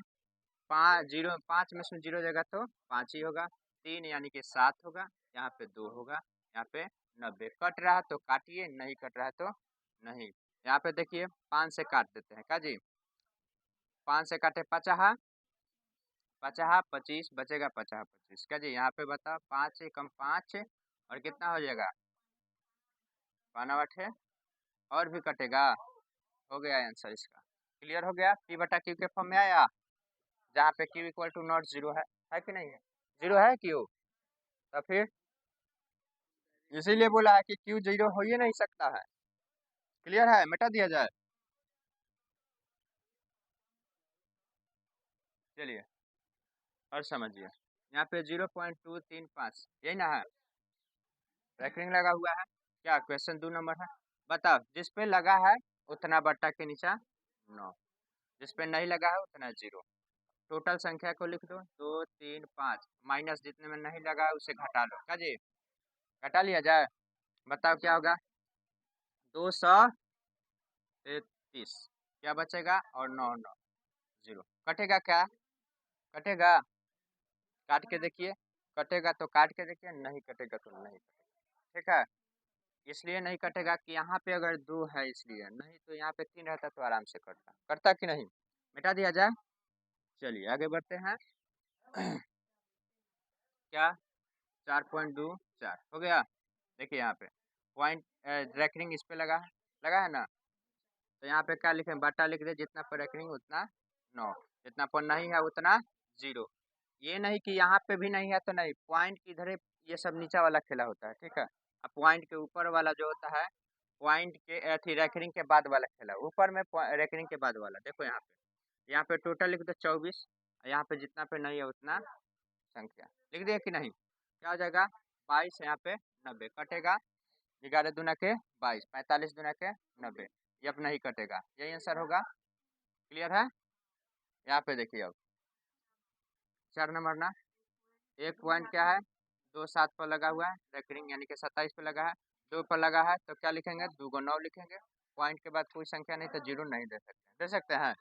5 में से 0 जगह तो 5 ही होगा, 3 यानी कि 7 होगा, यहाँ पे 2 होगा, यहाँ पे 90। कट रहा है तो काटिए, नहीं कट रहा है तो नहीं। यहाँ पे देखिए 5 से काट देते हैं, क्या जी, 5 से काटे 50 50 25 बचेगा 50 25, क्या जी। यहाँ पे बताओ 5 से कम 5 और कितना हो जाएगा 5 है, और भी कटेगा, हो गया आंसर इसका। क्लियर हो गया। P/Q के फॉर्म में आया, जहाँ पे Q = नॉट 0 है कि नहीं है, 0 है Q, तो फिर इसीलिए बोला है कि Q 0 हो ही नहीं सकता है। क्लियर है, मिटा दिया जाए। चलिए और समझिए, यहाँ पे 0.235 यही ना है, रैकरिंग लगा हुआ है। क्या क्वेश्चन 2 नंबर है, बताओ जिस पे लगा है उतना बट्टा के नीचे 9, जिस पे नहीं लगा है उतना 0। टोटल संख्या को लिख दो, 2 3 5 माइनस जितने में नहीं लगा है उसे घटा लो, क्या जी, घटा लिया जाए। बताओ क्या होगा, 233, क्या बचेगा, और 9 9 0 कटेगा, क्या कटेगा, काट के देखिए, कटेगा तो काट के देखिए, नहीं कटेगा तो नहीं कटेगा, ठीक है। इसलिए नहीं कटेगा कि यहाँ पे अगर 2 है इसलिए, नहीं तो यहाँ पे 3 रहता तो आराम से कटता, करता कि नहीं, मिटा दिया जाए। चलिए आगे बढ़ते हैं। क्या 4.24 हो गया। देखिए यहाँ पे पॉइंट रैकरिंग इस पे लगा है ना, तो यहाँ पे क्या लिखे, बटा लिख दे, जितना पर रैकरिंग उतना 9, जितना पर नहीं है उतना 0। ये नहीं कि यहाँ पे भी नहीं है तो नहीं, पॉइंट किधर है, ये सब नीचा वाला खेला होता है, ठीक है। अब पॉइंट के ऊपर वाला जो होता है, पॉइंट के अथी रैकरिंग के बाद वाला खेला, ऊपर में रैकरिंग के बाद वाला, देखो यहाँ पे टोटल लिख दो 24, यहाँ पे जितना पे नहीं है उतना संख्या लिख दिया कि नहीं, क्या हो जाएगा 22, यहाँ पे 90 कटेगा, 11 दूना के 22, 45 दूना के 90, ये अब नहीं कटेगा, यही आंसर होगा। क्लियर है। यहाँ पे देखिए अब 4 नंबर ना, एक पॉइंट क्या है 2 7 पर लगा हुआ है, रेकरिंग यानी कि 27 पे लगा है, 2 पर लगा है तो क्या लिखेंगे 2 को 9 लिखेंगे, पॉइंट के बाद कोई संख्या नहीं तो जीरो नहीं दे सकते हैं।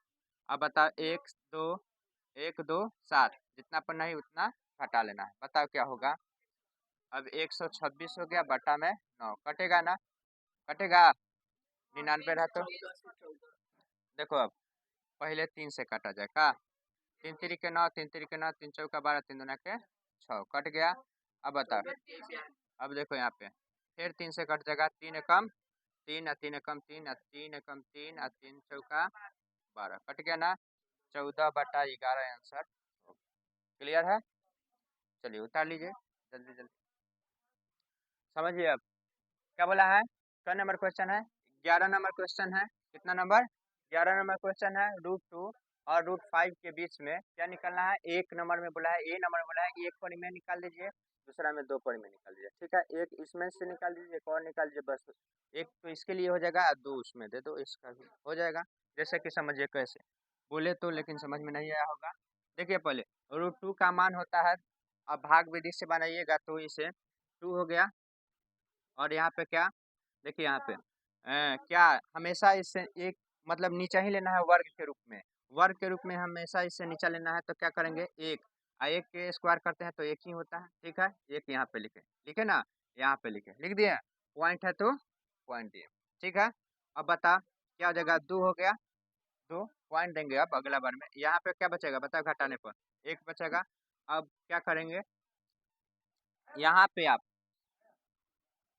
अब बताओ 1 2 जितना पर नहीं उतना घटा लेना है, बताओ क्या होगा। अब 126 हो गया बटा में 9, कटेगा ना, कटेगा 99 रहा तो देखो अब पहले 3 से काटा जाए का, 3 3 के 9, 3 3 के 9, 3 चौका 12, 3 दूना के 6 कट गया। अब बताओ, अब देखो यहाँ पे फिर 3 से कट जाएगा, 3 एकम 3 और 3 एकम 3 और 3 एकम 3 और 3 चौका 12 कट गया ना, 14 बटा 11 आंसर। क्लियर है, चलिए उतार लीजिए जल्दी जल्दी, समझिए अब क्या बोला है। क्या नंबर क्वेश्चन है, 11 नंबर क्वेश्चन है, कितना नंबर 11 नंबर क्वेश्चन है। √2 और √5 के बीच में क्या निकालना है, एक नंबर में बोला है, ए नंबर में बोला है एक परिमेय निकाल दीजिए, दूसरा में 2 परिमेय निकाल दीजिए, ठीक है, एक इसमें से निकाल दीजिए, एक और निकाल दीजिए, बस एक तो इसके लिए हो जाएगा और 2 उसमें दे दो, इसका भी हो जाएगा। जैसे कि समझिए कैसे बोले तो, लेकिन समझ में नहीं आया होगा। देखिए पहले √2 का मान होता है, अब भाग विधि से बनाइएगा तो इसे 2 हो गया, और यहाँ पे क्या देखिए यहाँ पे क्या हमेशा इससे एक मतलब नीचा ही लेना है, वर्ग के रूप में, वर्ग के रूप में हमेशा इससे नीचा लेना है, तो क्या करेंगे एक एक के स्क्वायर करते हैं तो एक ही होता है, ठीक है, एक यहाँ पे लिखे लिखे ना, यहाँ पे लिख दिए, पॉइंट है तो पॉइंट दिए, ठीक है। अब बता क्या हो जाएगा, 2 हो गया, 2 पॉइंट देंगे। अब अगला बार में यहाँ पे क्या बचेगा, बता घटाने पर 1 बचेगा। अब क्या करेंगे, यहाँ पे आप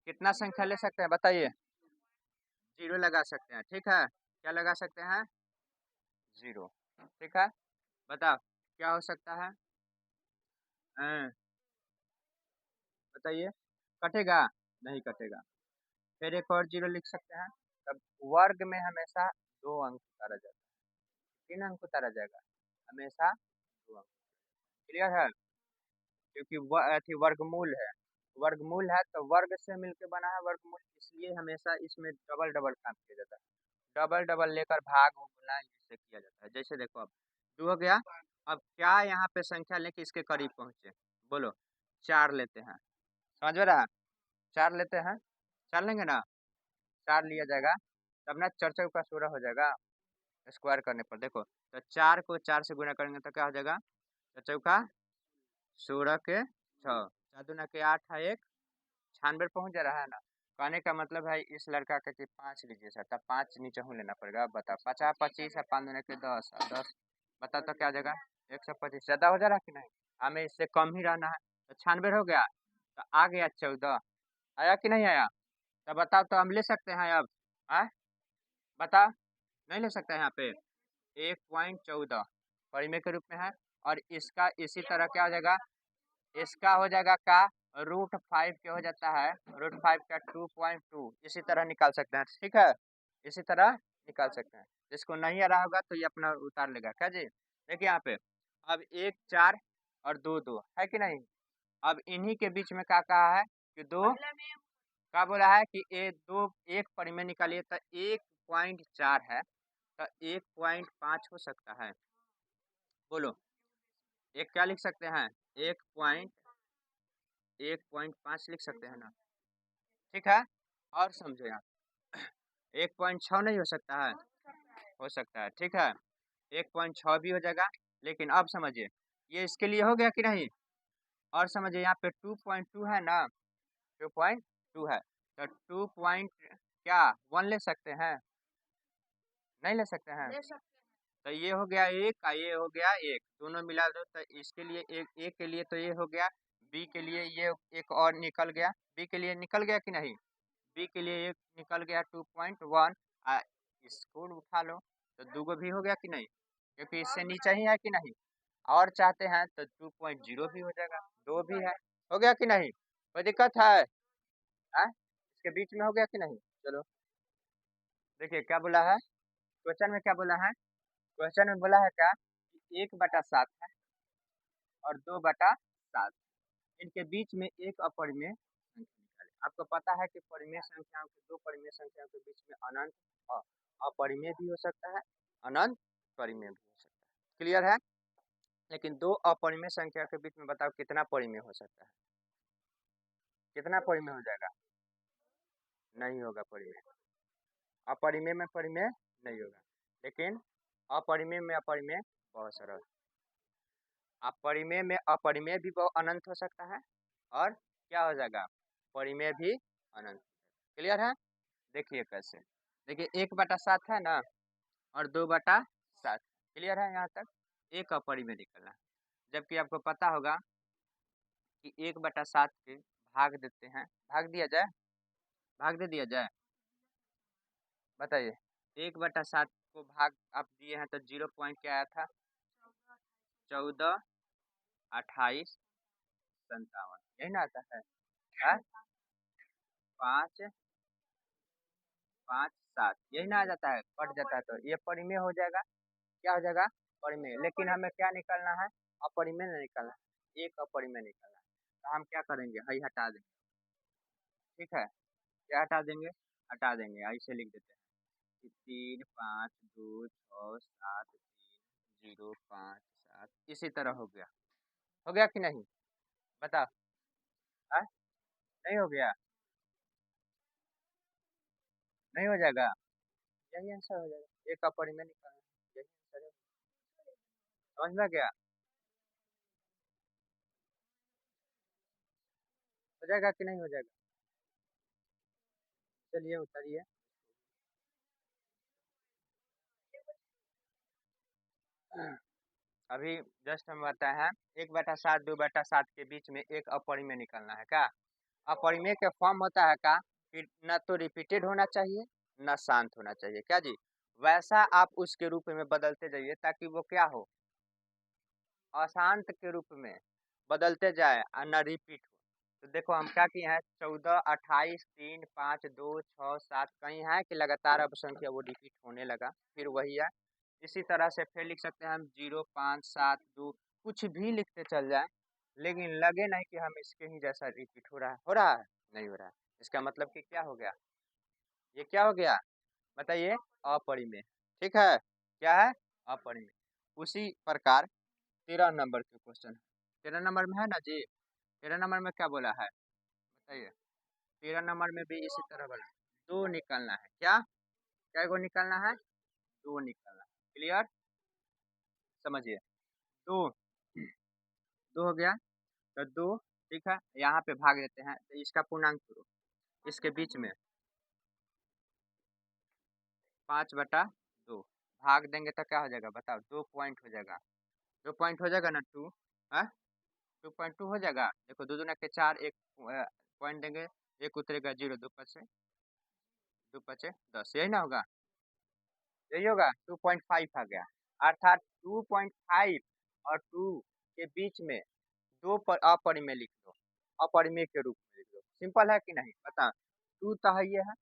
कितना संख्या ले सकते हैं बताइए, 0 लगा सकते हैं, ठीक है, क्या लगा सकते हैं 0, ठीक है। बताओ क्या हो सकता है, बताइए, कटेगा नहीं कटेगा, फिर एक और 0 लिख सकते हैं। तब वर्ग में हमेशा 2 अंक उतारा जाता है, 3 अंक उतारा जाएगा, हमेशा 2 अंक, क्लियर है, क्योंकि वर्गमूल है, वर्गमूल है तो वर्ग से मिलकर बना है वर्गमूल, इसलिए हमेशा इसमें डबल डबल काम किया जाता है, डबल डबल लेकर भाग गुना इससे किया जाता है। जैसे देखो अब 2 हो गया, अब क्या यहाँ पे संख्या लेके इसके करीब पहुंचे, बोलो 4 लेते हैं, समझ में रहा, 4 लेते हैं, 4 लेंगे ना, 4 लिया जाएगा, तब ना 4 चौका 16 हो जाएगा, स्क्वायर करने पर देखो तो 4 को 4 से गुना करेंगे तो क्या हो जाएगा, 4 चौका 16 के 6, 4 दूना के 8 है 1, 96 पहुंच जा रहा है ना। कहने का मतलब है इस लड़का का कि 5 लीजिए सर, तब 5 नीचे हूँ लेना पड़ेगा। अब बता 50 25 है, 5 दूना के 10 और 10 बता तो क्या हो जाएगा 125, ज़्यादा हो जा रहा है कि नहीं, हमें इससे कम ही रहना है, तो 96 हो गया, तो आ गया 14, आया कि नहीं आया, तो बताओ तो हम ले सकते हैं अब, आ बता नहीं ले सकते हैं, यहाँ पे 1.14 परिमेय के रूप में है, और इसका इसी तरह क्या हो जाएगा, इसका हो जाएगा का √5 क्या हो जाता है, √5 का 2.2 इसी तरह निकाल सकते हैं, ठीक है, इसी तरह निकाल सकते हैं। जिसको नहीं आ रहा होगा तो ये अपना उतार लेगा, क्या जी। देखिए यहाँ पे अब 1 4 और 2 2 है कि नहीं, अब इन्हीं के बीच में क्या कहा है कि 2 क्या बोला है कि एक परिमेय निकालिए, तो 1.4 है तो 1.5 हो सकता है, बोलो एक क्या लिख सकते हैं, 1.5 लिख सकते हैं ना, ठीक है। और समझो यहाँ 1.6 नहीं हो सकता है, हो सकता है, ठीक है, 1.6 भी हो जाएगा। लेकिन अब समझिए ये इसके लिए हो गया कि नहीं, और समझिए यहाँ पे 2.2 है ना, 2.2 है तो 2 पॉइंट क्या 1 ले सकते हैं, नहीं ले सकते हैं, तो ये हो गया एक और ये हो गया एक, दोनों मिला दो तो इसके लिए एक, एक के लिए तो ये हो गया, बी के लिए ये एक और निकल गया, बी के लिए निकल गया कि नहीं, बी के लिए एक निकल गया 2.1, इसको उठा लो तो 2 भी हो गया कि नहीं, क्योंकि इससे नीचे ही है कि नहीं, और चाहते हैं तो 2.0 भी हो जाएगा, 2 भी है, हो गया कि नहीं, कोई दिक्कत है, इसके बीच में हो गया कि नहीं। चलो देखिए क्या बोला है, क्वेश्चन में क्या बोला है, क्वेश्चन में बोला है क्या कि 1/7 है और 2/7, इनके बीच में एक अपरिमेय संख्या निकालें। आपको पता है कि परिमेय संख्याओं के, दो परिमेय संख्याओं के बीच में अनंत और अपरिमेय भी हो सकता है, अनंत परिमेय भी हो सकता है, क्लियर है। लेकिन दो अपरिमेय संख्या के बीच में बताओ कितना परिमेय हो सकता है, कितना परिमेय हो जाएगा, नहीं होगा परिमेय। अपरिमेय में परिमेय नहीं होगा, लेकिन अपरिमेय में अपरिमेय बहुत सरल। अपरिमेय में अपरिमेय भी बहुत अनंत हो सकता है, और क्या हो जाएगा, परिमेय भी अनंत। क्लियर है। देखिए कैसे, देखिए 1/7 है ना, और 2/7। क्लियर है यहाँ तक, एक अपरिमेय निकलना। जबकि आपको पता होगा कि 1/7 के भाग देते हैं, भाग दिया जाए, भाग दे दिया जाए, बताइए। 1/7 को भाग आप दिए हैं तो 0 पॉइंट क्या आया था, 14, 28, 57, यही ना आता है। 5, 5, 7, यही ना आ जाता है, कट जाता है तो ये परिमेय हो जाएगा। क्या हो जाएगा, परिमेय। लेकिन हमें क्या निकालना है, अपरिमेय नहीं निकालना है, एक अपरिमेय निकालना है। तो हम क्या करेंगे, हई हटा देंगे। ठीक है, क्या हटा देंगे, हटा देंगे, ऐसे लिख देते हैं कि 3, 5, 2, 6, 7, 3, 0, 5, 7, इसी तरह हो गया कि नहीं, बताओ। हाँ, नहीं हो गया, नहीं हो जाएगा, यही आंसर हो जाएगा, एक अपरिमेय निकालना है, यही आंसर है। समझ में गया, हो जाएगा कि नहीं हो जाएगा, चलिए उतारिए। अभी जस्ट हम बताए हैं 1/7 2/7 के बीच में एक अपरिमेय निकालना है। क्या अपरिमेय के फॉर्म होता है का कि न तो रिपीटेड होना चाहिए, न शांत होना चाहिए। क्या जी, वैसा आप उसके रूप में बदलते जाइए ताकि वो क्या हो, अशांत के रूप में बदलते जाए और न रिपीट हो। तो देखो हम क्या किए हैं, 14, 28, 3, 5, 2, 6, 7, कहीं है कि लगातार अब संख्या वो रिपीट होने लगा, फिर वही है। इसी तरह से फिर लिख सकते हैं हम 0, 5, 7, 2, कुछ भी लिखते चल जाए, लेकिन लगे नहीं कि हम इसके ही जैसा रिपीट हो रहा है, हो रहा है, नहीं हो रहा है। इसका मतलब कि क्या हो गया, ये क्या हो गया, बताइए, अपरिमेय। ठीक है, क्या है, अपरिमेय। उसी प्रकार 13 नंबर के क्वेश्चन, 13 नंबर में है ना जी, 13 नंबर में क्या बोला है, बताइए। 13 नंबर में भी इसी तरह बोला, दो निकालना है। क्या को निकालना है, दो निकालना है। क्लियर, समझिए, दो, दो हो गया, तो दो, ठीक है, यहाँ पे भाग देते हैं, तो इसका पूर्णांक करो, इसके बीच में 5/2 भाग देंगे तो क्या हो जाएगा, बताओ, 2 पॉइंट हो जाएगा, 2 पॉइंट हो जाएगा ना, 2 है, 2.2 हो जाएगा। देखो 2 दूना के 4, एक पॉइंट देंगे, एक उतरेगा 0, 2×5 यही ना होगा, यही होगा, 2.5 आ गया। अर्थात 2.5 और 2 के बीच में दो अपरिमेय लिख दो, अपरिमेय के रूप में लिख दो। सिंपल है कि नहीं, बता, 2 तो है, ये है,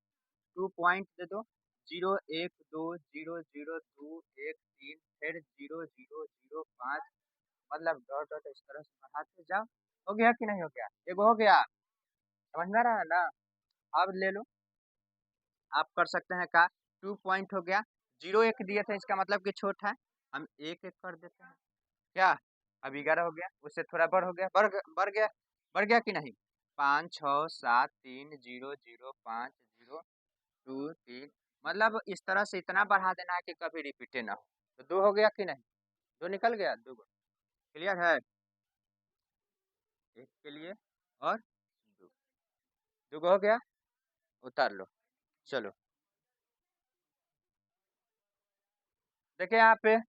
2 पॉइंट दे दो, 0, 1, 2, 0, 0, 2, 1, 3, फिर 0, 0, 0, 5, मतलब डॉट डॉट इस तरह से बढ़ाते जाओ। हो गया कि नहीं हो गया, एगो हो गया, समझ में आ रहा है ना। अब ले लो, आप कर सकते हैं का, 2 पॉइंट हो गया, 0 1 दिए थे, इसका मतलब कि छोटा है, हम 1 1 कर देते हैं। क्या, अब 11 हो गया, उससे थोड़ा बढ़ हो गया, बढ़ गया कि नहीं, 5, 6, 7, 3, 0, 0, 5, 0, 2, 3, मतलब इस तरह से इतना बढ़ा देना है कि कभी रिपीटे ना हो। तो 2 हो गया कि नहीं, 2 निकल गया, 2। क्लियर है, एक के लिए और 2, 2 हो गया, उतार लो। चलो देखिए यहाँ पे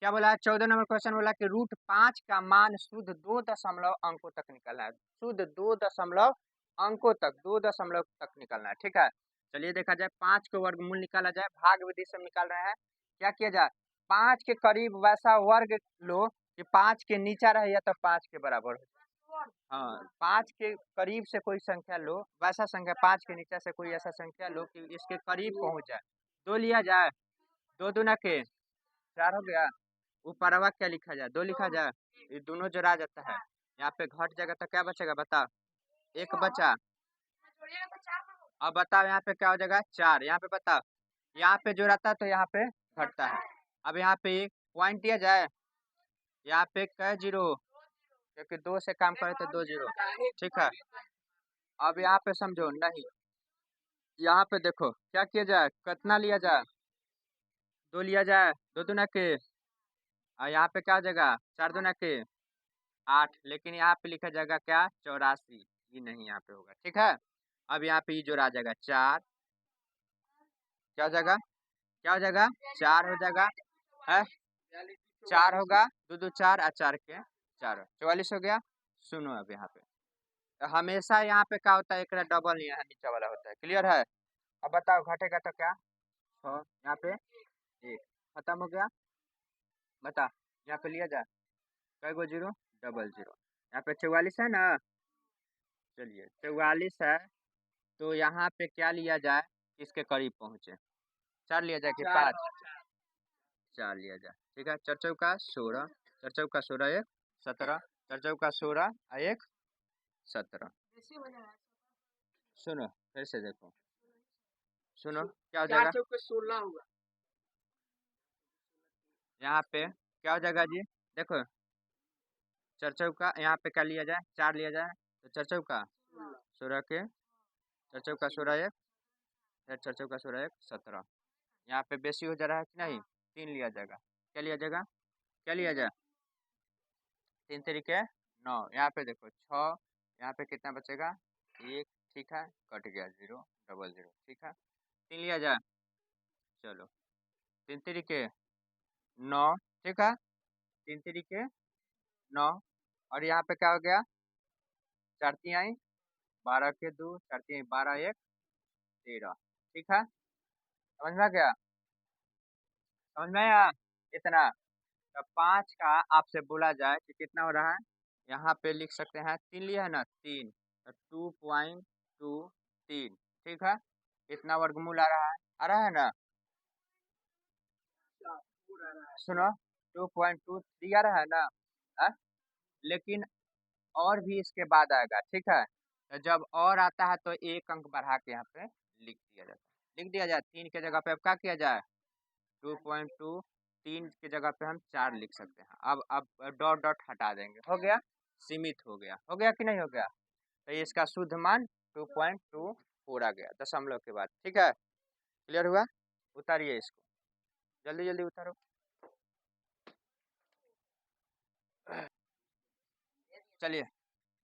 क्या बोला है, 14 नंबर क्वेश्चन बोला कि √5 का मान शुद्ध 2 दशमलव अंकों तक निकलना है, शुद्ध 2 दशमलव अंकों तक, 2 दशमलव तक निकलना है। ठीक है, चलिए देखा जाए, 5 को वर्गमूल निकाला जाए, भाग विधि से निकाल रहे हैं। क्या किया जाए, 5 के करीब वैसा वर्ग लो कि 5 के नीचा रहे या तो 5 के बराबर हो। हाँ, 5 के करीब से कोई संख्या लो, वैसा संख्या 5 के नीचे से कोई ऐसा संख्या लो कि इसके करीब पहुंच जाए। 2 लिया जाए, 2 दूना के 4 हो गया, ऊपरवा क्या लिखा जाए, 2 लिखा जाए, ये दोनों जोड़ा जाता है, यहाँ पे घट जाएगा तो क्या बचेगा, बताओ, 1 बचा। अब बताओ यहाँ पे क्या हो जाएगा, 4, यहाँ पे बताओ, यहाँ पे जो रहता है तो यहाँ पे घटता है। अब यहाँ पे एक पॉइंट दिया जाए, यहाँ पे क्या जीरो, क्योंकि 2 से काम करे तो 2 जीरो, ठीक है। अब यहाँ पे समझो नहीं, यहाँ पे देखो क्या किया जाए, कितना लिया जाए, 2 लिया जाए, 2 दूना के, और यहाँ पे क्या हो जाएगा, 4 दूना के 8, लेकिन यहाँ पे लिखा जाएगा क्या, 84, ये नहीं यहाँ पे होगा, ठीक है। अब यहाँ पे ये जोड़ा जाएगा 4, क्या हो जाएगा, क्या हो जाएगा, 4 हो जाएगा है, 4 होगा, 2 2 4 और 4 के 4, 44 हो गया। सुनो अब यहाँ पे तो हमेशा यहाँ पे क्या होता है, एक डबल यहाँ नीचे वाला होता है, क्लियर है। अब बताओ घटेगा तो क्या, 6, यहाँ पे 1 खत्म हो गया, बता यहाँ पे लिया जाए कई गो जीरो, डबल जीरो, यहाँ पे 44 है ना, चलिए 44 है, तो यहाँ पे क्या लिया जाए, किसके करीब पहुँचे, 4 लिया जाए कि 5, 4 लिया जाए, ठीक है। 4 चौका 16, 4 चौका 16 1 17, 4 चौका 16 और 1 17। सुनो फिर से देखो, सुनो क्या हो जाएगा, 16 होगा, यहाँ पे क्या हो जाएगा जी, देखो 4 चौका, यहाँ पे क्या लिया जाए, 4 लिया जाए, तो 4 चौका 16 के, 4 चौका 16 1, फिर 4 चौका 16 1 17, यहाँ पे बेसी हो जा रहा है कि नहीं, 3 लिया जाएगा, क्या लिया जाएगा, क्या लिया जाए, 3 तरीके 9, यहाँ पे देखो 6, यहाँ पे कितना बचेगा 1, ठीक है, कट गया 0 डबल 0, ठीक है, 3 लिया जाए, चलो 3 तरीके 9, ठीक है, 3 तरीके 9, और यहाँ पे क्या हो गया, 4 तिहाई 12 के 2, 4 तिहाई 12 1 13, ठीक है, समझ में आ गया, समझ में आया इतना। तो 5 का आपसे बोला जाए कि कितना हो रहा है, यहाँ पे लिख सकते हैं 3 लिया है ना, 3 तो 2.23, ठीक है, इतना वर्गमूल आ रहा है ना, सुनो 2.23 आ रहा है ना, है? लेकिन और भी इसके बाद आएगा, ठीक है, तो जब और आता है तो एक अंक बढ़ा के यहाँ पे लिख दिया जाता है, लिख दिया जाए 3 के जगह पे, अब क्या किया जाए, 2.2, 3 की जगह पे हम 4 लिख सकते हैं, अब डॉट डॉट हटा देंगे, हो गया, सीमित हो गया कि नहीं हो गया, तो इसका शुद्ध मान 2.24 आ गया दशमलव के बाद, ठीक है, क्लियर हुआ, उतारिए इसको, जल्दी जल्दी उतारो, चलिए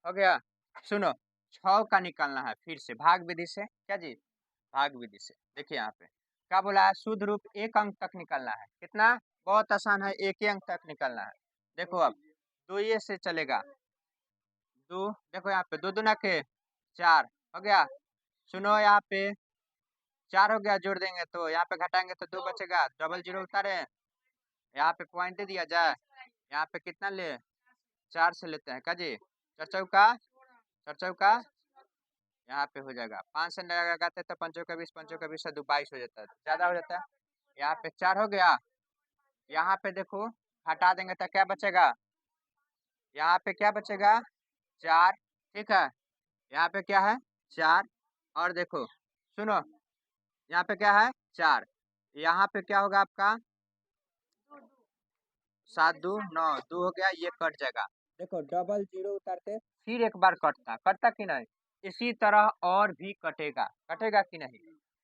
हो गया। सुनो 6 का निकालना है, फिर से भाग विधि से, क्या जी, भाग विधि से, देखिए यहाँ पे क्या बोला है, शुद्ध रूप 1 अंक तक निकालना है, कितना, बहुत आसान है, 1 ही अंक तक निकालना है, देखो अब 2 ये से चलेगा, 2 देखो यहाँ पे 2 दूना के 4 हो गया, सुनो यहाँ पे 4 हो गया, जोड़ देंगे तो यहाँ पे घटाएंगे तो 2 बचेगा, डबल जीरो उतारे, यहाँ पे पॉइंट दे दिया जाए, यहाँ पे कितना ले, 4 से लेते हैं, का जी, 4 चौका 4 चौका, यहाँ पे हो जाएगा 5 से लगाते तो 5 चौका 20, 5 चौका 20 से 22 हो जाता है, ज्यादा हो जाता है, यहाँ पे 4 हो गया, यहाँ पे देखो हटा देंगे तो क्या बचेगा, यहाँ पे क्या बचेगा 4, ठीक है, यहाँ पे क्या है 4, और देखो सुनो यहाँ पे क्या है 4, यहाँ पे क्या होगा आपका 7 2 9, 2 हो गया, ये कट जाएगा, देखो डबल जीरो उतारते फिर एक बार कटता कि नहीं, इसी तरह और भी कटेगा, कटेगा कि नहीं,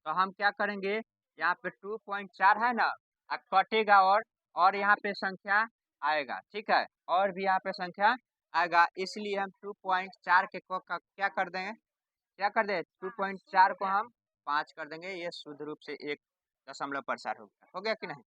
तो हम क्या करेंगे, यहाँ पे 2.4 है ना, कटेगा और यहाँ पे संख्या आएगा, ठीक है, और भी यहाँ पे संख्या आएगा, इसलिए हम 2.4 के को क्या कर देंगे, क्या कर दे 2.4 को हम 5 कर देंगे, ये शुद्ध रूप से 1 दशमलव प्रसार हो गया कि नहीं।